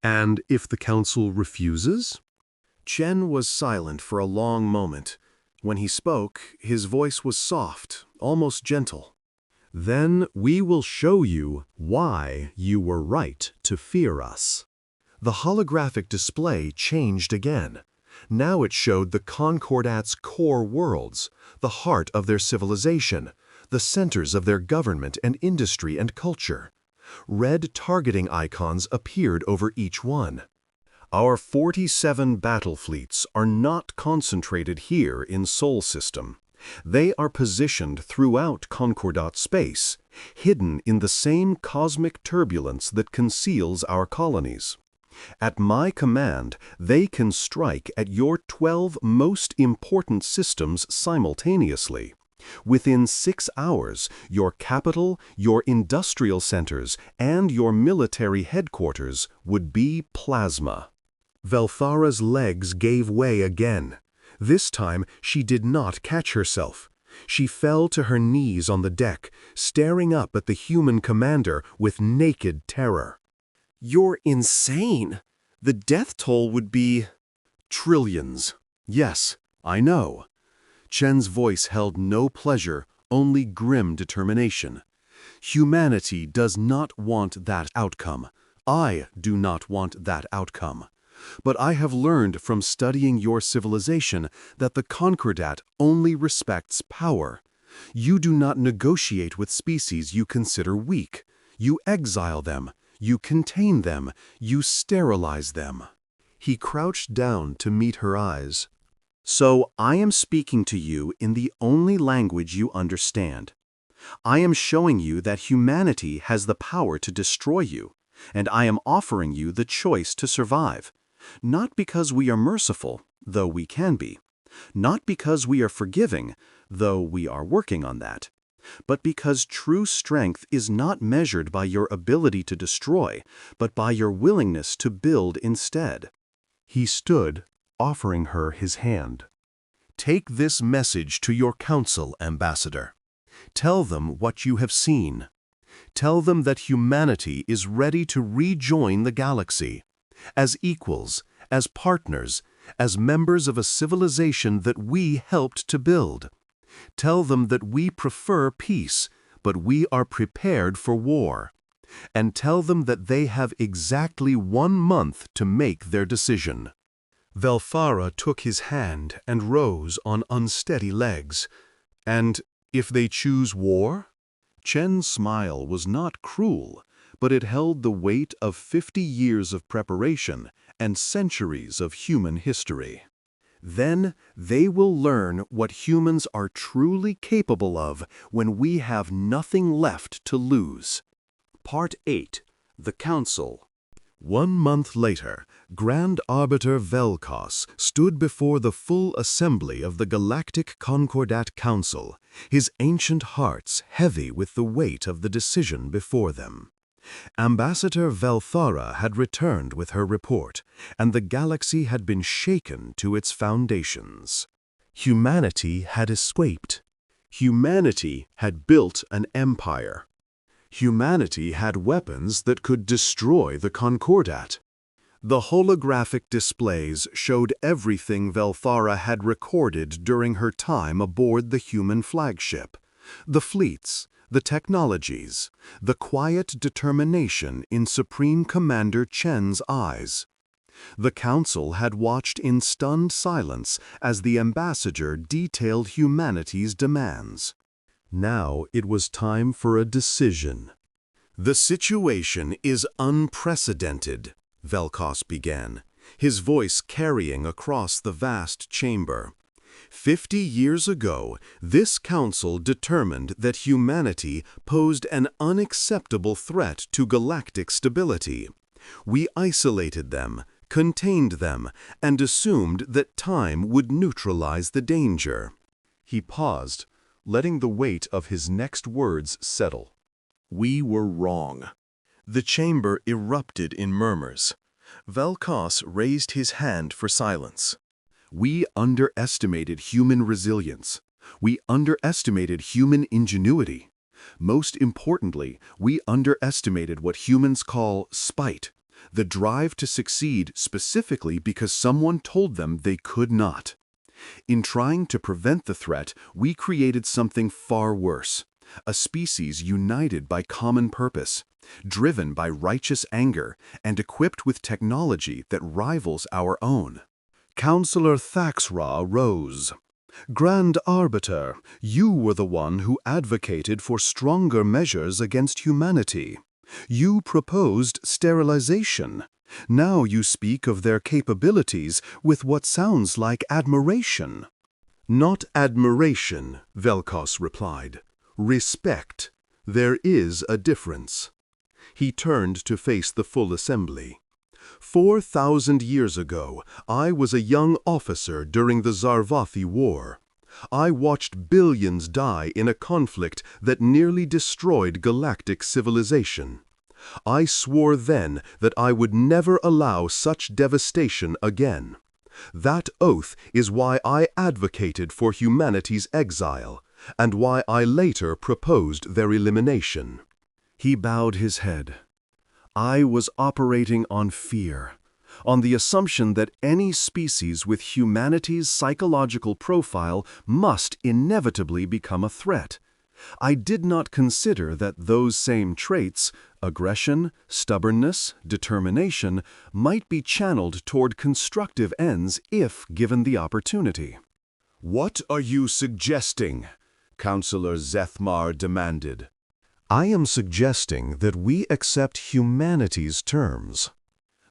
And if the Council refuses? Chen was silent for a long moment. When he spoke, his voice was soft, almost gentle. Then we will show you why you were right to fear us. The holographic display changed again. Now it showed the Concordat's core worlds, the heart of their civilization, the centers of their government and industry and culture. Red targeting icons appeared over each one. Our 47 battle fleets are not concentrated here in Sol System. They are positioned throughout Concordat space, hidden in the same cosmic turbulence that conceals our colonies. At my command, they can strike at your 12 most important systems simultaneously. Within 6 hours, your capital, your industrial centers, and your military headquarters would be plasma. Velfara's legs gave way again. This time, she did not catch herself. She fell to her knees on the deck, staring up at the human commander with naked terror. You're insane. The death toll would be... Trillions. Yes, I know. Chen's voice held no pleasure, only grim determination. Humanity does not want that outcome. I do not want that outcome. But I have learned from studying your civilization that the Concordat only respects power. You do not negotiate with species you consider weak. You exile them. You contain them. You sterilize them. He crouched down to meet her eyes. So I am speaking to you in the only language you understand. I am showing you that humanity has the power to destroy you, and I am offering you the choice to survive. Not because we are merciful, though we can be. Not because we are forgiving, though we are working on that. But because true strength is not measured by your ability to destroy, but by your willingness to build instead. He stood, offering her his hand. Take this message to your council, Ambassador. Tell them what you have seen. Tell them that humanity is ready to rejoin the galaxy, as equals, as partners, as members of a civilization that we helped to build. Tell them that we prefer peace, but we are prepared for war. And tell them that they have exactly 1 month to make their decision. Velfara took his hand and rose on unsteady legs. And if they choose war? Chen's smile was not cruel, but it held the weight of 50 years of preparation and centuries of human history. Then they will learn what humans are truly capable of when we have nothing left to lose. Part 8. The Council. 1 month later, Grand Arbiter Velkos stood before the full assembly of the Galactic Concordat Council, his ancient hearts heavy with the weight of the decision before them. Ambassador Velthara had returned with her report, and the galaxy had been shaken to its foundations. Humanity had escaped. Humanity had built an empire. Humanity had weapons that could destroy the Concordat. The holographic displays showed everything Velthara had recorded during her time aboard the human flagship. The fleets, the technologies, the quiet determination in Supreme Commander Chen's eyes. The Council had watched in stunned silence as the ambassador detailed humanity's demands. Now it was time for a decision. The situation is unprecedented, Velkos began, his voice carrying across the vast chamber. 50 years ago, this council determined that humanity posed an unacceptable threat to galactic stability. We isolated them, contained them, and assumed that time would neutralize the danger. He paused, letting the weight of his next words settle. We were wrong. The chamber erupted in murmurs. Velkos raised his hand for silence. We underestimated human resilience. We underestimated human ingenuity. Most importantly, we underestimated what humans call spite, the drive to succeed specifically because someone told them they could not. In trying to prevent the threat, we created something far worse, a species united by common purpose, driven by righteous anger, and equipped with technology that rivals our own. Councillor Thaxra rose. Grand Arbiter, you were the one who advocated for stronger measures against humanity. You proposed sterilization. Now you speak of their capabilities with what sounds like admiration. Not admiration, Velkos replied. Respect. There is a difference. He turned to face the full assembly. 4,000 years ago, I was a young officer during the Zarvathi War. I watched billions die in a conflict that nearly destroyed galactic civilization. I swore then that I would never allow such devastation again. That oath is why I advocated for humanity's exile, and why I later proposed their elimination. He bowed his head. I was operating on fear, on the assumption that any species with humanity's psychological profile must inevitably become a threat. I did not consider that those same traits, aggression, stubbornness, determination, might be channeled toward constructive ends if given the opportunity. What are you suggesting? Counselor Zethmar demanded. I am suggesting that we accept humanity's terms.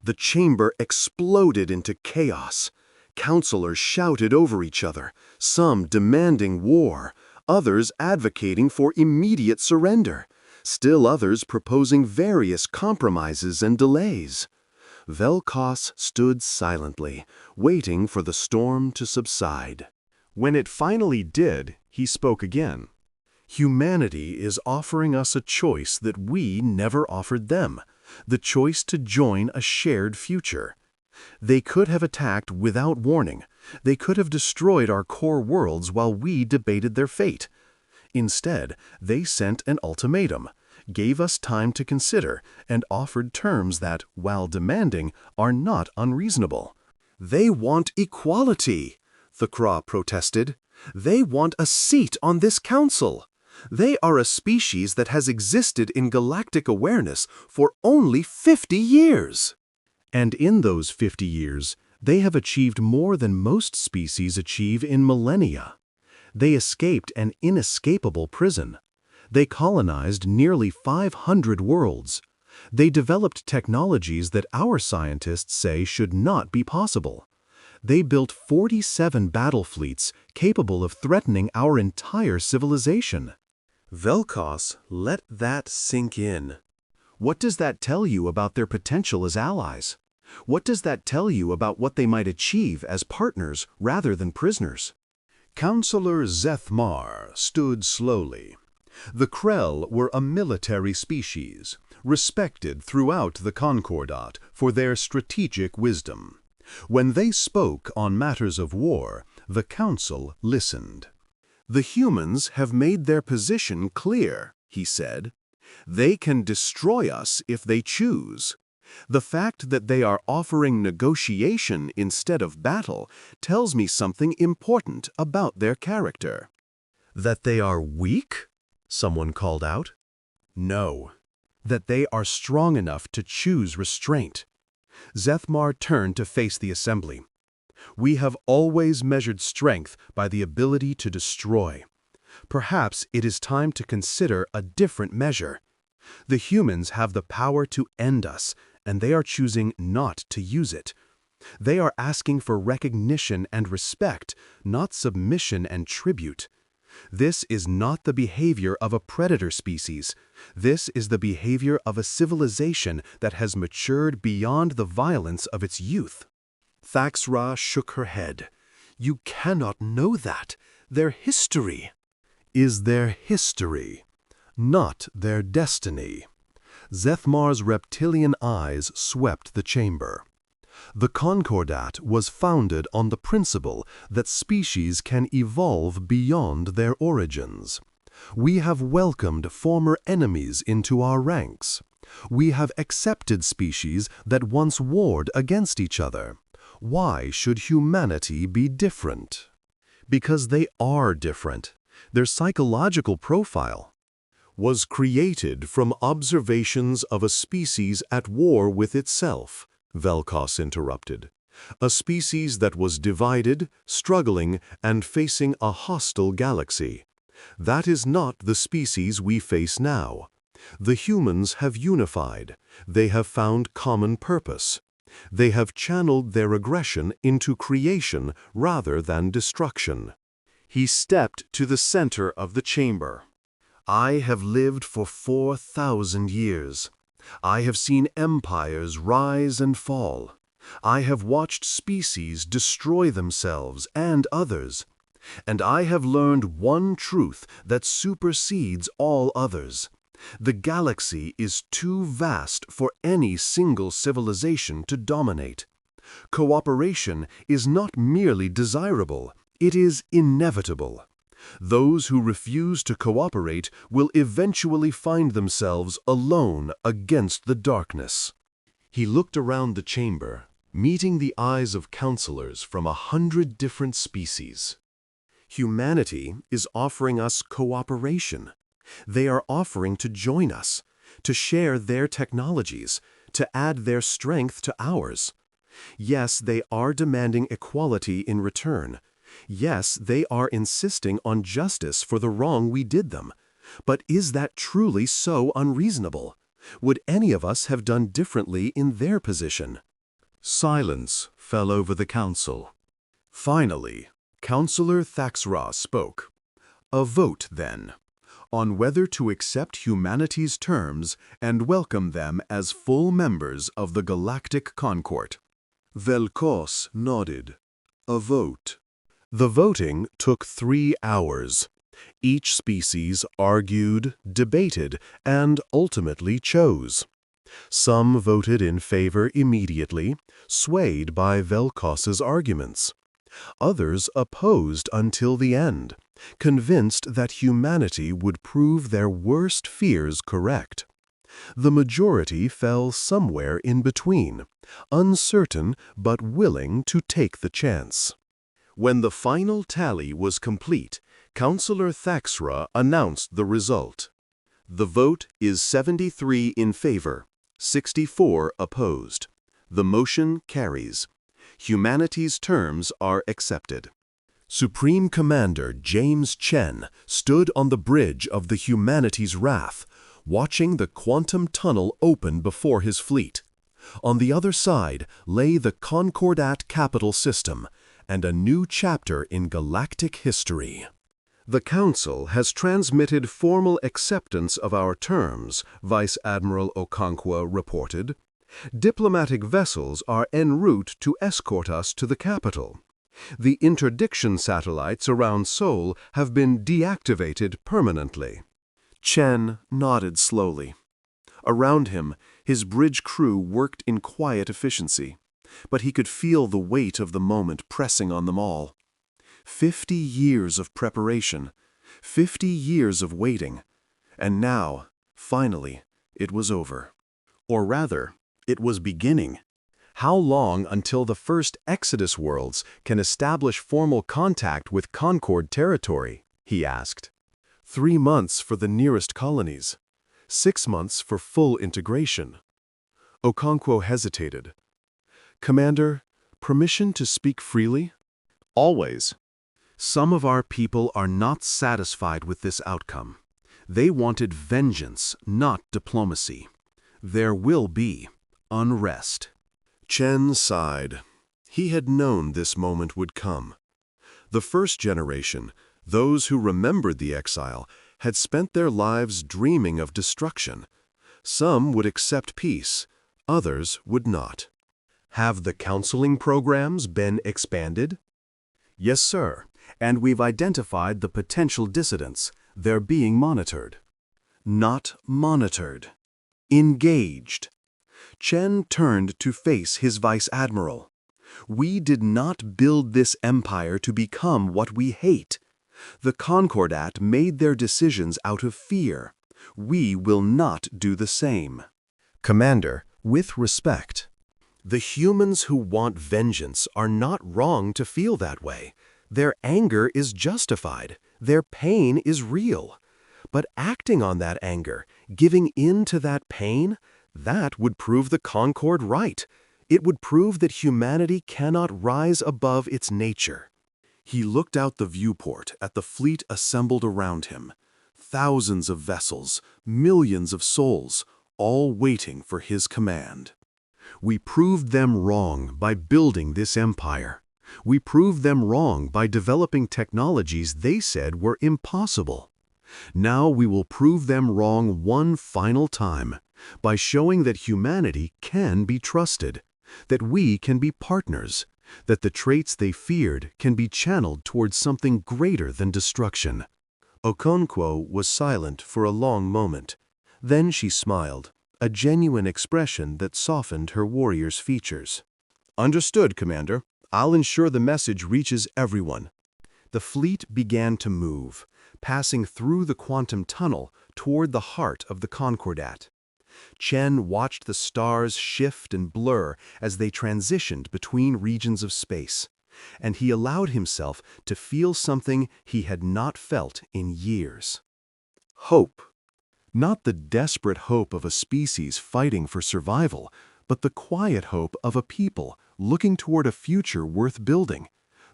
The chamber exploded into chaos. Counselors shouted over each other, some demanding war, others advocating for immediate surrender, still others proposing various compromises and delays. Vel'Koz stood silently, waiting for the storm to subside. When it finally did, he spoke again. Humanity is offering us a choice that we never offered them, the choice to join a shared future. They could have attacked without warning. They could have destroyed our core worlds while we debated their fate. Instead, they sent an ultimatum, gave us time to consider, and offered terms that, while demanding, are not unreasonable. They want equality, Thakra protested. They want a seat on this council. They are a species that has existed in galactic awareness for only 50 years. And in those 50 years, they have achieved more than most species achieve in millennia. They escaped an inescapable prison. They colonized nearly 500 worlds. They developed technologies that our scientists say should not be possible. They built 47 battle fleets capable of threatening our entire civilization. Vel'Koz, let that sink in. What does that tell you about their potential as allies? What does that tell you about what they might achieve as partners rather than prisoners? Counselor Zethmar stood slowly. The Krell were a military species, respected throughout the Concordat for their strategic wisdom. When they spoke on matters of war, the Council listened. The humans have made their position clear, he said. They can destroy us if they choose. The fact that they are offering negotiation instead of battle tells me something important about their character. That they are weak? Someone called out. No. That they are strong enough to choose restraint. Zethmar turned to face the assembly. We have always measured strength by the ability to destroy. Perhaps it is time to consider a different measure. The humans have the power to end us, and they are choosing not to use it. They are asking for recognition and respect, not submission and tribute. This is not the behavior of a predator species. This is the behavior of a civilization that has matured beyond the violence of its youth. Thaxra shook her head. You cannot know that. Their history is their history, not their destiny. Zethmar's reptilian eyes swept the chamber. The Concordat was founded on the principle that species can evolve beyond their origins. We have welcomed former enemies into our ranks. We have accepted species that once warred against each other. Why should humanity be different? Because they are different. Their psychological profile was created from observations of a species at war with itself, Vel'Koz interrupted. A species that was divided, struggling, and facing a hostile galaxy. That is not the species we face now. The humans have unified. They have found common purpose. They have channeled their aggression into creation rather than destruction. He stepped to the center of the chamber. I have lived for 4,000 years. I have seen empires rise and fall. I have watched species destroy themselves and others. And I have learned one truth that supersedes all others. The galaxy is too vast for any single civilization to dominate. Cooperation is not merely desirable, it is inevitable. Those who refuse to cooperate will eventually find themselves alone against the darkness. He looked around the chamber, meeting the eyes of counselors from 100 different species. Humanity is offering us cooperation. They are offering to join us, to share their technologies, to add their strength to ours. Yes, they are demanding equality in return. Yes, they are insisting on justice for the wrong we did them. But is that truly so unreasonable? Would any of us have done differently in their position? Silence fell over the council. Finally, Councillor Thaxra spoke. A vote, then, on whether to accept humanity's terms and welcome them as full members of the Galactic Concord. Velkos nodded. A vote. The voting took 3 hours. Each species argued, debated, and ultimately chose. Some voted in favor immediately, swayed by Velkos's arguments. Others opposed until the end, convinced that humanity would prove their worst fears correct. The majority fell somewhere in between, uncertain but willing to take the chance. When the final tally was complete, Councillor Thaxra announced the result. The vote is 73 in favor, 64 opposed. The motion carries. Humanity's terms are accepted. Supreme Commander James Chen stood on the bridge of the Humanity's Wrath, watching the quantum tunnel open before his fleet. On the other side lay the Concordat capital system and a new chapter in galactic history. The Council has transmitted formal acceptance of our terms, Vice Admiral Okonkwo reported. Diplomatic vessels are en route to escort us to the capital. The interdiction satellites around Seoul have been deactivated permanently. Chen nodded slowly. Around him, his bridge crew worked in quiet efficiency, but he could feel the weight of the moment pressing on them all. 50 years of preparation, 50 years of waiting, and now, finally, it was over. Or rather, it was beginning. How long until the first Exodus worlds can establish formal contact with Concord territory? He asked. 3 months for the nearest colonies. 6 months for full integration. Okonkwo hesitated. Commander, permission to speak freely? Always. Some of our people are not satisfied with this outcome. They wanted vengeance, not diplomacy. There will be unrest. Chen sighed. He had known this moment would come. The first generation, those who remembered the exile, had spent their lives dreaming of destruction. Some would accept peace, others would not. Have the counseling programs been expanded? Yes, sir, and we've identified the potential dissidents. They're being monitored. Not monitored. Engaged. Chen turned to face his vice admiral. We did not build this empire to become what we hate. The Concordat made their decisions out of fear. We will not do the same. Commander, with respect, the humans who want vengeance are not wrong to feel that way. Their anger is justified. Their pain is real. But acting on that anger, giving in to that pain, that would prove the Concord right. It would prove that humanity cannot rise above its nature. He looked out the viewport at the fleet assembled around him. Thousands of vessels, millions of souls, all waiting for his command. We proved them wrong by building this empire. We proved them wrong by developing technologies they said were impossible. Now we will prove them wrong one final time by showing that humanity can be trusted, that we can be partners, that the traits they feared can be channeled towards something greater than destruction. Okonkwo was silent for a long moment. Then she smiled, a genuine expression that softened her warrior's features. Understood, Commander. I'll ensure the message reaches everyone. The fleet began to move, passing through the quantum tunnel toward the heart of the Concordat. Chen watched the stars shift and blur as they transitioned between regions of space, and he allowed himself to feel something he had not felt in years. Hope. Not the desperate hope of a species fighting for survival, but the quiet hope of a people looking toward a future worth building.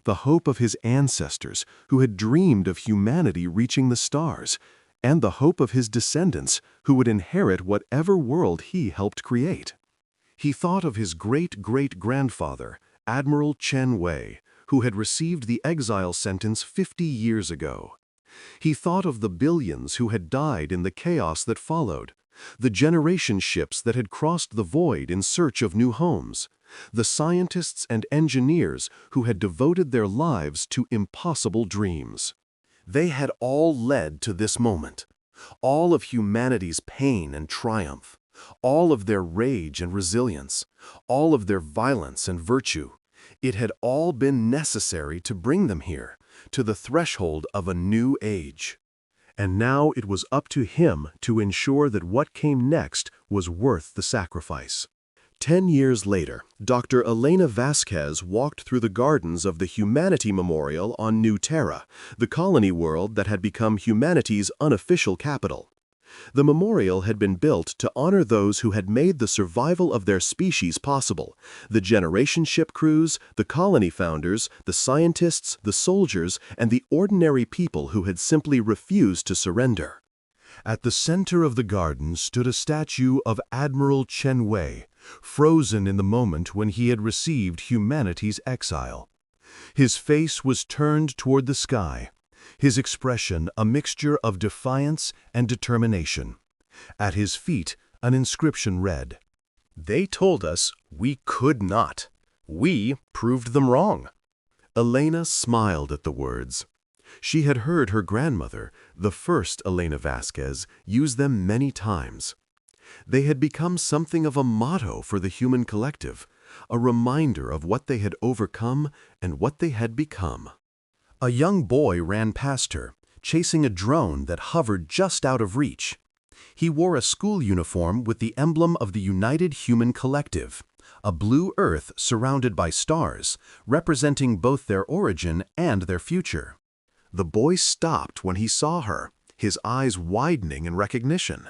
the hope of his ancestors who had dreamed of humanity reaching the stars, and the hope of his descendants who would inherit whatever world he helped create. He thought of his great-great-grandfather, Admiral Chen Wei, who had received the exile sentence 50 years ago. He thought of the billions who had died in the chaos that followed, the generation ships that had crossed the void in search of new homes, the scientists and engineers who had devoted their lives to impossible dreams. They had all led to this moment, all of humanity's pain and triumph, all of their rage and resilience, all of their violence and virtue. It had all been necessary to bring them here, to the threshold of a new age. And now it was up to him to ensure that what came next was worth the sacrifice. 10 years later, Dr. Elena Vasquez walked through the gardens of the Humanity Memorial on New Terra, the colony world that had become humanity's unofficial capital. The memorial had been built to honor those who had made the survival of their species possible: the generation ship crews, the colony founders, the scientists, the soldiers, and the ordinary people who had simply refused to surrender. At the center of the garden stood a statue of Admiral Chen Wei, frozen in the moment when he had received humanity's exile. His face was turned toward the sky, his expression a mixture of defiance and determination. At his feet, an inscription read, "They told us we could not. We proved them wrong." Elena smiled at the words. She had heard her grandmother, the first Elena Vasquez, use them many times. They had become something of a motto for the human collective, a reminder of what they had overcome and what they had become. A young boy ran past her, chasing a drone that hovered just out of reach. He wore a school uniform with the emblem of the United Human Collective, a blue earth surrounded by stars, representing both their origin and their future. The boy stopped when he saw her, his eyes widening in recognition.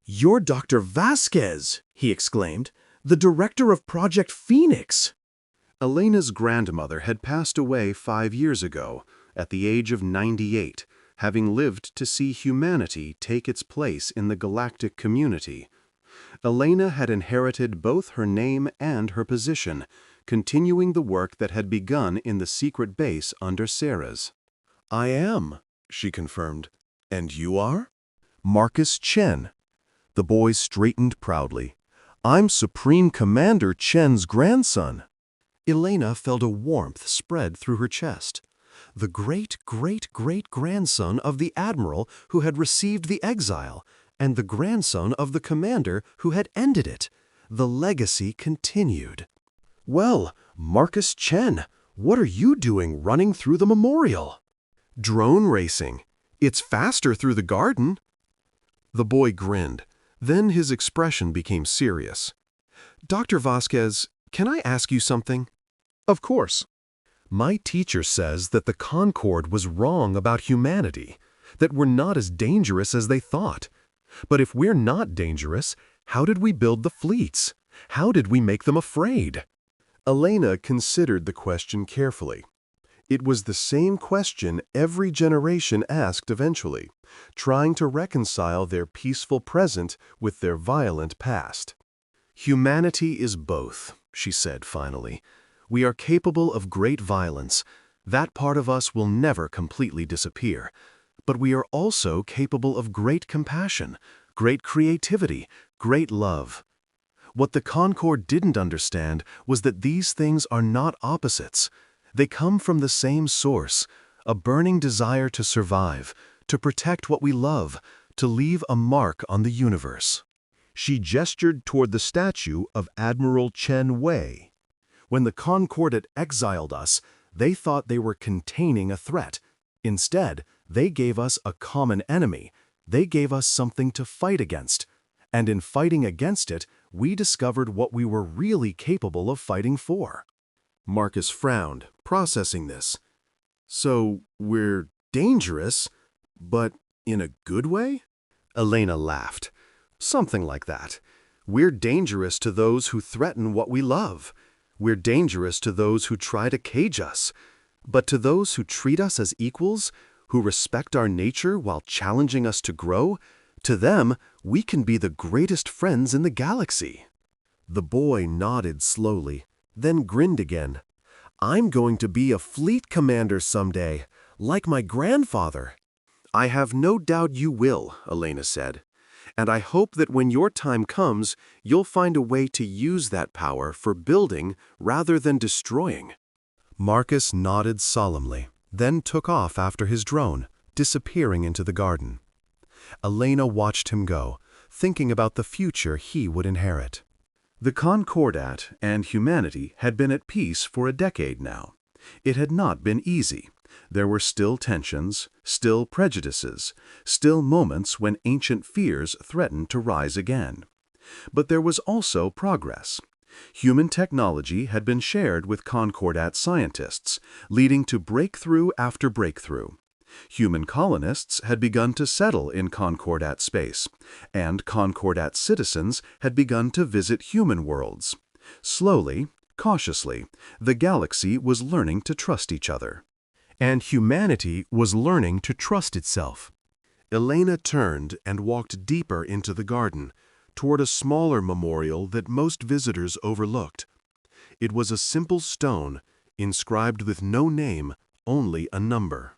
"You're Dr. Vasquez!" he exclaimed. "The director of Project Phoenix!" Elena's grandmother had passed away 5 years ago, at the age of 98, having lived to see humanity take its place in the galactic community. Elena had inherited both her name and her position, continuing the work that had begun in the secret base under Ceres. "I am," she confirmed. "And you are?" "Marcus Chen." The boy straightened proudly. "I'm Supreme Commander Chen's grandson." Elena felt a warmth spread through her chest. The great-great-great-grandson of the admiral who had received the exile, and the grandson of the commander who had ended it. The legacy continued. "Well, Marcus Chen, what are you doing running through the memorial?" "Drone racing. It's faster through the garden." The boy grinned. Then his expression became serious. "Dr. Vasquez, can I ask you something?" "Of course." "My teacher says that the Concord was wrong about humanity, that we're not as dangerous as they thought. But if we're not dangerous, how did we build the fleets? How did we make them afraid?" Elena considered the question carefully. It was the same question every generation asked eventually, trying to reconcile their peaceful present with their violent past. "Humanity is both," she said finally. "We are capable of great violence. That part of us will never completely disappear. But we are also capable of great compassion, great creativity, great love." What the Concord didn't understand was that these things are not opposites. They come from the same source, a burning desire to survive, to protect what we love, to leave a mark on the universe. She gestured toward the statue of Admiral Chen Wei. "When the Concord had exiled us, they thought they were containing a threat. Instead, they gave us a common enemy. They gave us something to fight against. And in fighting against it, we discovered what we were really capable of fighting for." Marcus frowned, processing this. "So we're dangerous, but in a good way?" Elena laughed. "Something like that. We're dangerous to those who threaten what we love. We're dangerous to those who try to cage us. But to those who treat us as equals, who respect our nature while challenging us to grow, to them, we can be the greatest friends in the galaxy." The boy nodded slowly, then grinned again. "I'm going to be a fleet commander someday, like my grandfather." "I have no doubt you will," Elena said. "And I hope that when your time comes, you'll find a way to use that power for building rather than destroying." Marcus nodded solemnly, then took off after his drone, disappearing into the garden. Elena watched him go, thinking about the future he would inherit. The Concordat and humanity had been at peace for a decade now. It had not been easy. There were still tensions, still prejudices, still moments when ancient fears threatened to rise again. But there was also progress. Human technology had been shared with Concordat scientists, leading to breakthrough after breakthrough. Human colonists had begun to settle in Concordat space, and Concordat citizens had begun to visit human worlds. Slowly, cautiously, the galaxy was learning to trust each other. And humanity was learning to trust itself. Elena turned and walked deeper into the garden, toward a smaller memorial that most visitors overlooked. It was a simple stone, inscribed with no name, only a number.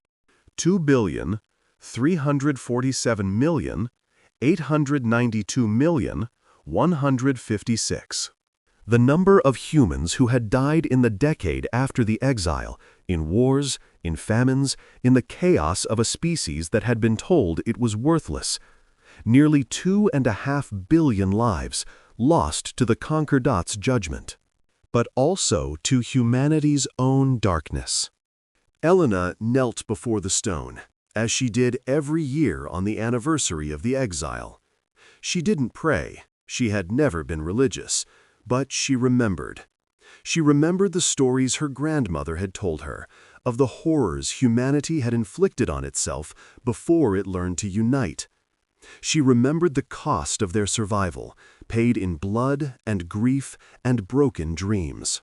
2,347,892,156. The number of humans who had died in the decade after the exile, in wars, in famines, in the chaos of a species that had been told it was worthless. Nearly 2.5 billion lives lost to the Concordat's judgment, but also to humanity's own darkness. Elena knelt before the stone, as she did every year on the anniversary of the exile. She didn't pray, she had never been religious, but she remembered. She remembered the stories her grandmother had told her, of the horrors humanity had inflicted on itself before it learned to unite. She remembered the cost of their survival, paid in blood and grief and broken dreams.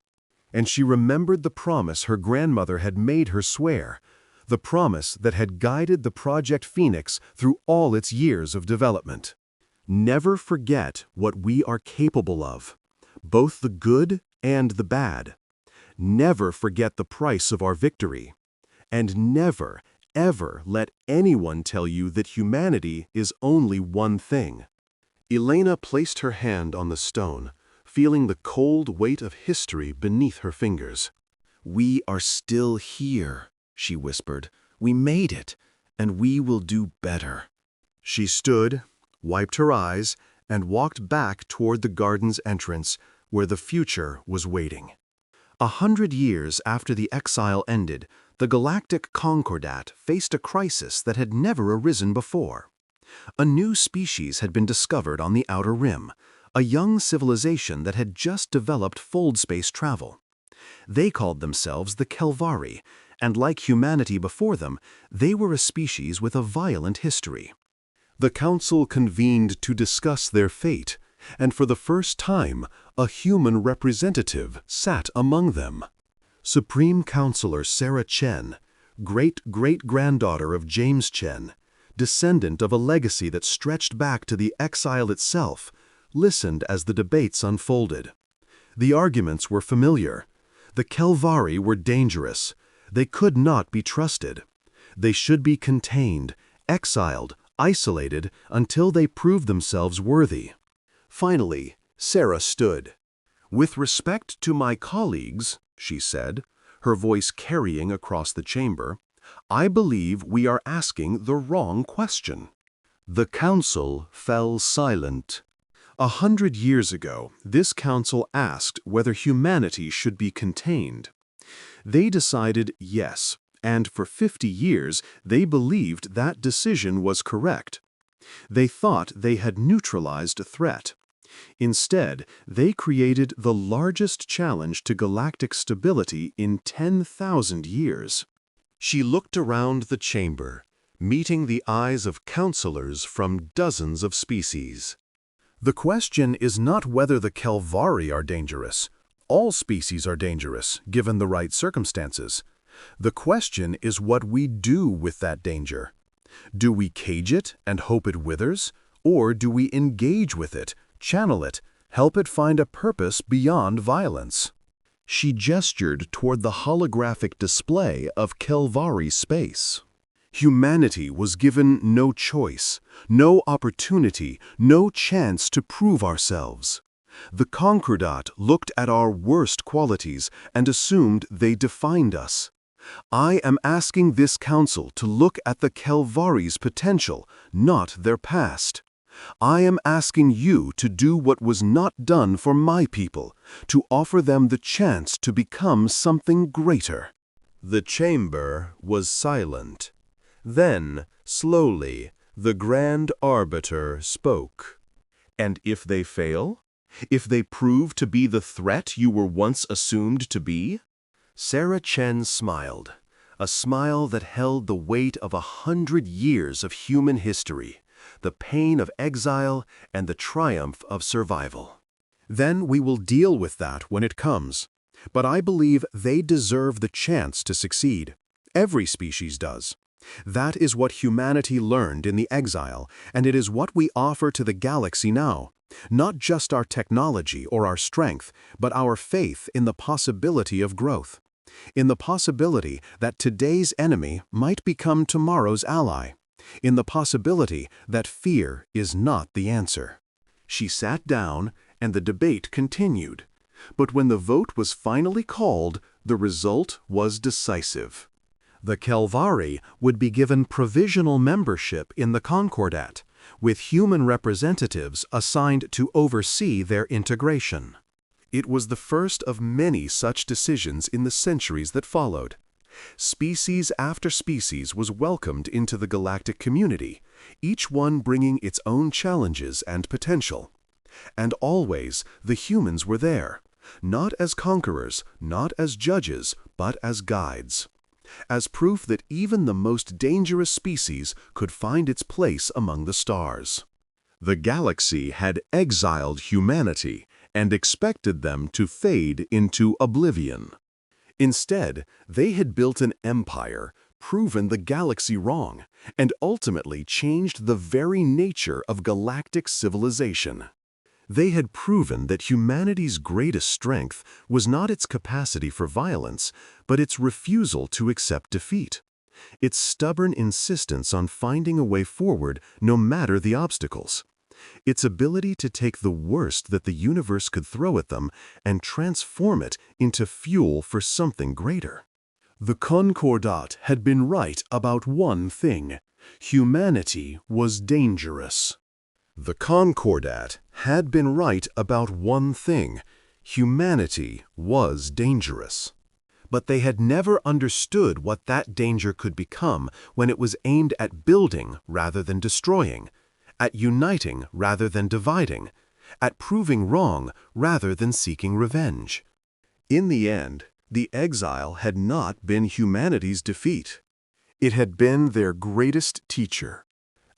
And she remembered the promise her grandmother had made her swear, the promise that had guided the Project Phoenix through all its years of development. Never forget what we are capable of, both the good and the bad. Never forget the price of our victory. And never, ever let anyone tell you that humanity is only one thing. Elena placed her hand on the stone, feeling the cold weight of history beneath her fingers. "We are still here," she whispered. "We made it, and we will do better." She stood, wiped her eyes, and walked back toward the garden's entrance, where the future was waiting. 100 years after the exile ended, the Galactic Concordat faced a crisis that had never arisen before. A new species had been discovered on the Outer Rim, a young civilization that had just developed fold space travel. They called themselves the Kelvari, and like humanity before them, they were a species with a violent history. The Council convened to discuss their fate, and for the first time, a human representative sat among them. Supreme Counselor Sarah Chen, great-great-granddaughter of James Chen, descendant of a legacy that stretched back to the exile itself, listened as the debates unfolded. The arguments were familiar. The Kelvari were dangerous. They could not be trusted. They should be contained, exiled, isolated, until they proved themselves worthy. Finally, Sarah stood. "With respect to my colleagues," she said, her voice carrying across the chamber, "I believe we are asking the wrong question." The council fell silent. 100 years ago, this council asked whether humanity should be contained. They decided yes, and for 50 years they believed that decision was correct. They thought they had neutralized a threat. Instead, they created the largest challenge to galactic stability in 10,000 years. She looked around the chamber, meeting the eyes of counselors from dozens of species. "The question is not whether the Kelvari are dangerous. All species are dangerous, given the right circumstances. The question is what we do with that danger. Do we cage it and hope it withers, or do we engage with it, channel it, help it find a purpose beyond violence? She gestured toward the holographic display of Kelvari space. Humanity was given no choice, no opportunity, no chance to prove ourselves. The Concordat looked at our worst qualities and assumed they defined us. I am asking this council to look at the Kelvari's potential, not their past. I am asking you to do what was not done for my people, to offer them the chance to become something greater. The chamber was silent. Then, slowly, the Grand Arbiter spoke. And if they fail? If they prove to be the threat you were once assumed to be? Sarah Chen smiled, a smile that held the weight of 100 years of human history, the pain of exile and the triumph of survival. Then we will deal with that when it comes. But I believe they deserve the chance to succeed. Every species does. That is what humanity learned in the exile, and it is what we offer to the galaxy now. Not just our technology or our strength, but our faith in the possibility of growth. In the possibility that today's enemy might become tomorrow's ally. In the possibility that fear is not the answer. She sat down, and the debate continued. But when the vote was finally called, the result was decisive. The Kelvari would be given provisional membership in the Concordat, with human representatives assigned to oversee their integration. It was the first of many such decisions in the centuries that followed. Species after species was welcomed into the galactic community, each one bringing its own challenges and potential. And always the humans were there, not as conquerors, not as judges, but as guides. As proof that even the most dangerous species could find its place among the stars. The galaxy had exiled humanity and expected them to fade into oblivion. Instead, they had built an empire, proven the galaxy wrong, and ultimately changed the very nature of galactic civilization. They had proven that humanity's greatest strength was not its capacity for violence, but its refusal to accept defeat. Its stubborn insistence on finding a way forward no matter the obstacles. Its ability to take the worst that the universe could throw at them and transform it into fuel for something greater. The Concordat had been right about one thing. Humanity was dangerous. The Concordat had been right about one thing. Humanity was dangerous. But they had never understood what that danger could become when it was aimed at building rather than destroying, at uniting rather than dividing, at proving wrong rather than seeking revenge. In the end, the exile had not been humanity's defeat. It had been their greatest teacher.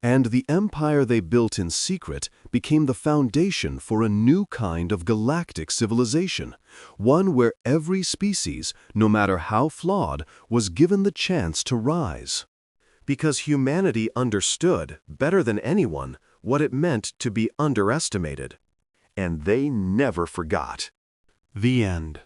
And the empire they built in secret became the foundation for a new kind of galactic civilization, one where every species, no matter how flawed, was given the chance to rise. Because humanity understood, better than anyone, what it meant to be underestimated. And they never forgot. The end.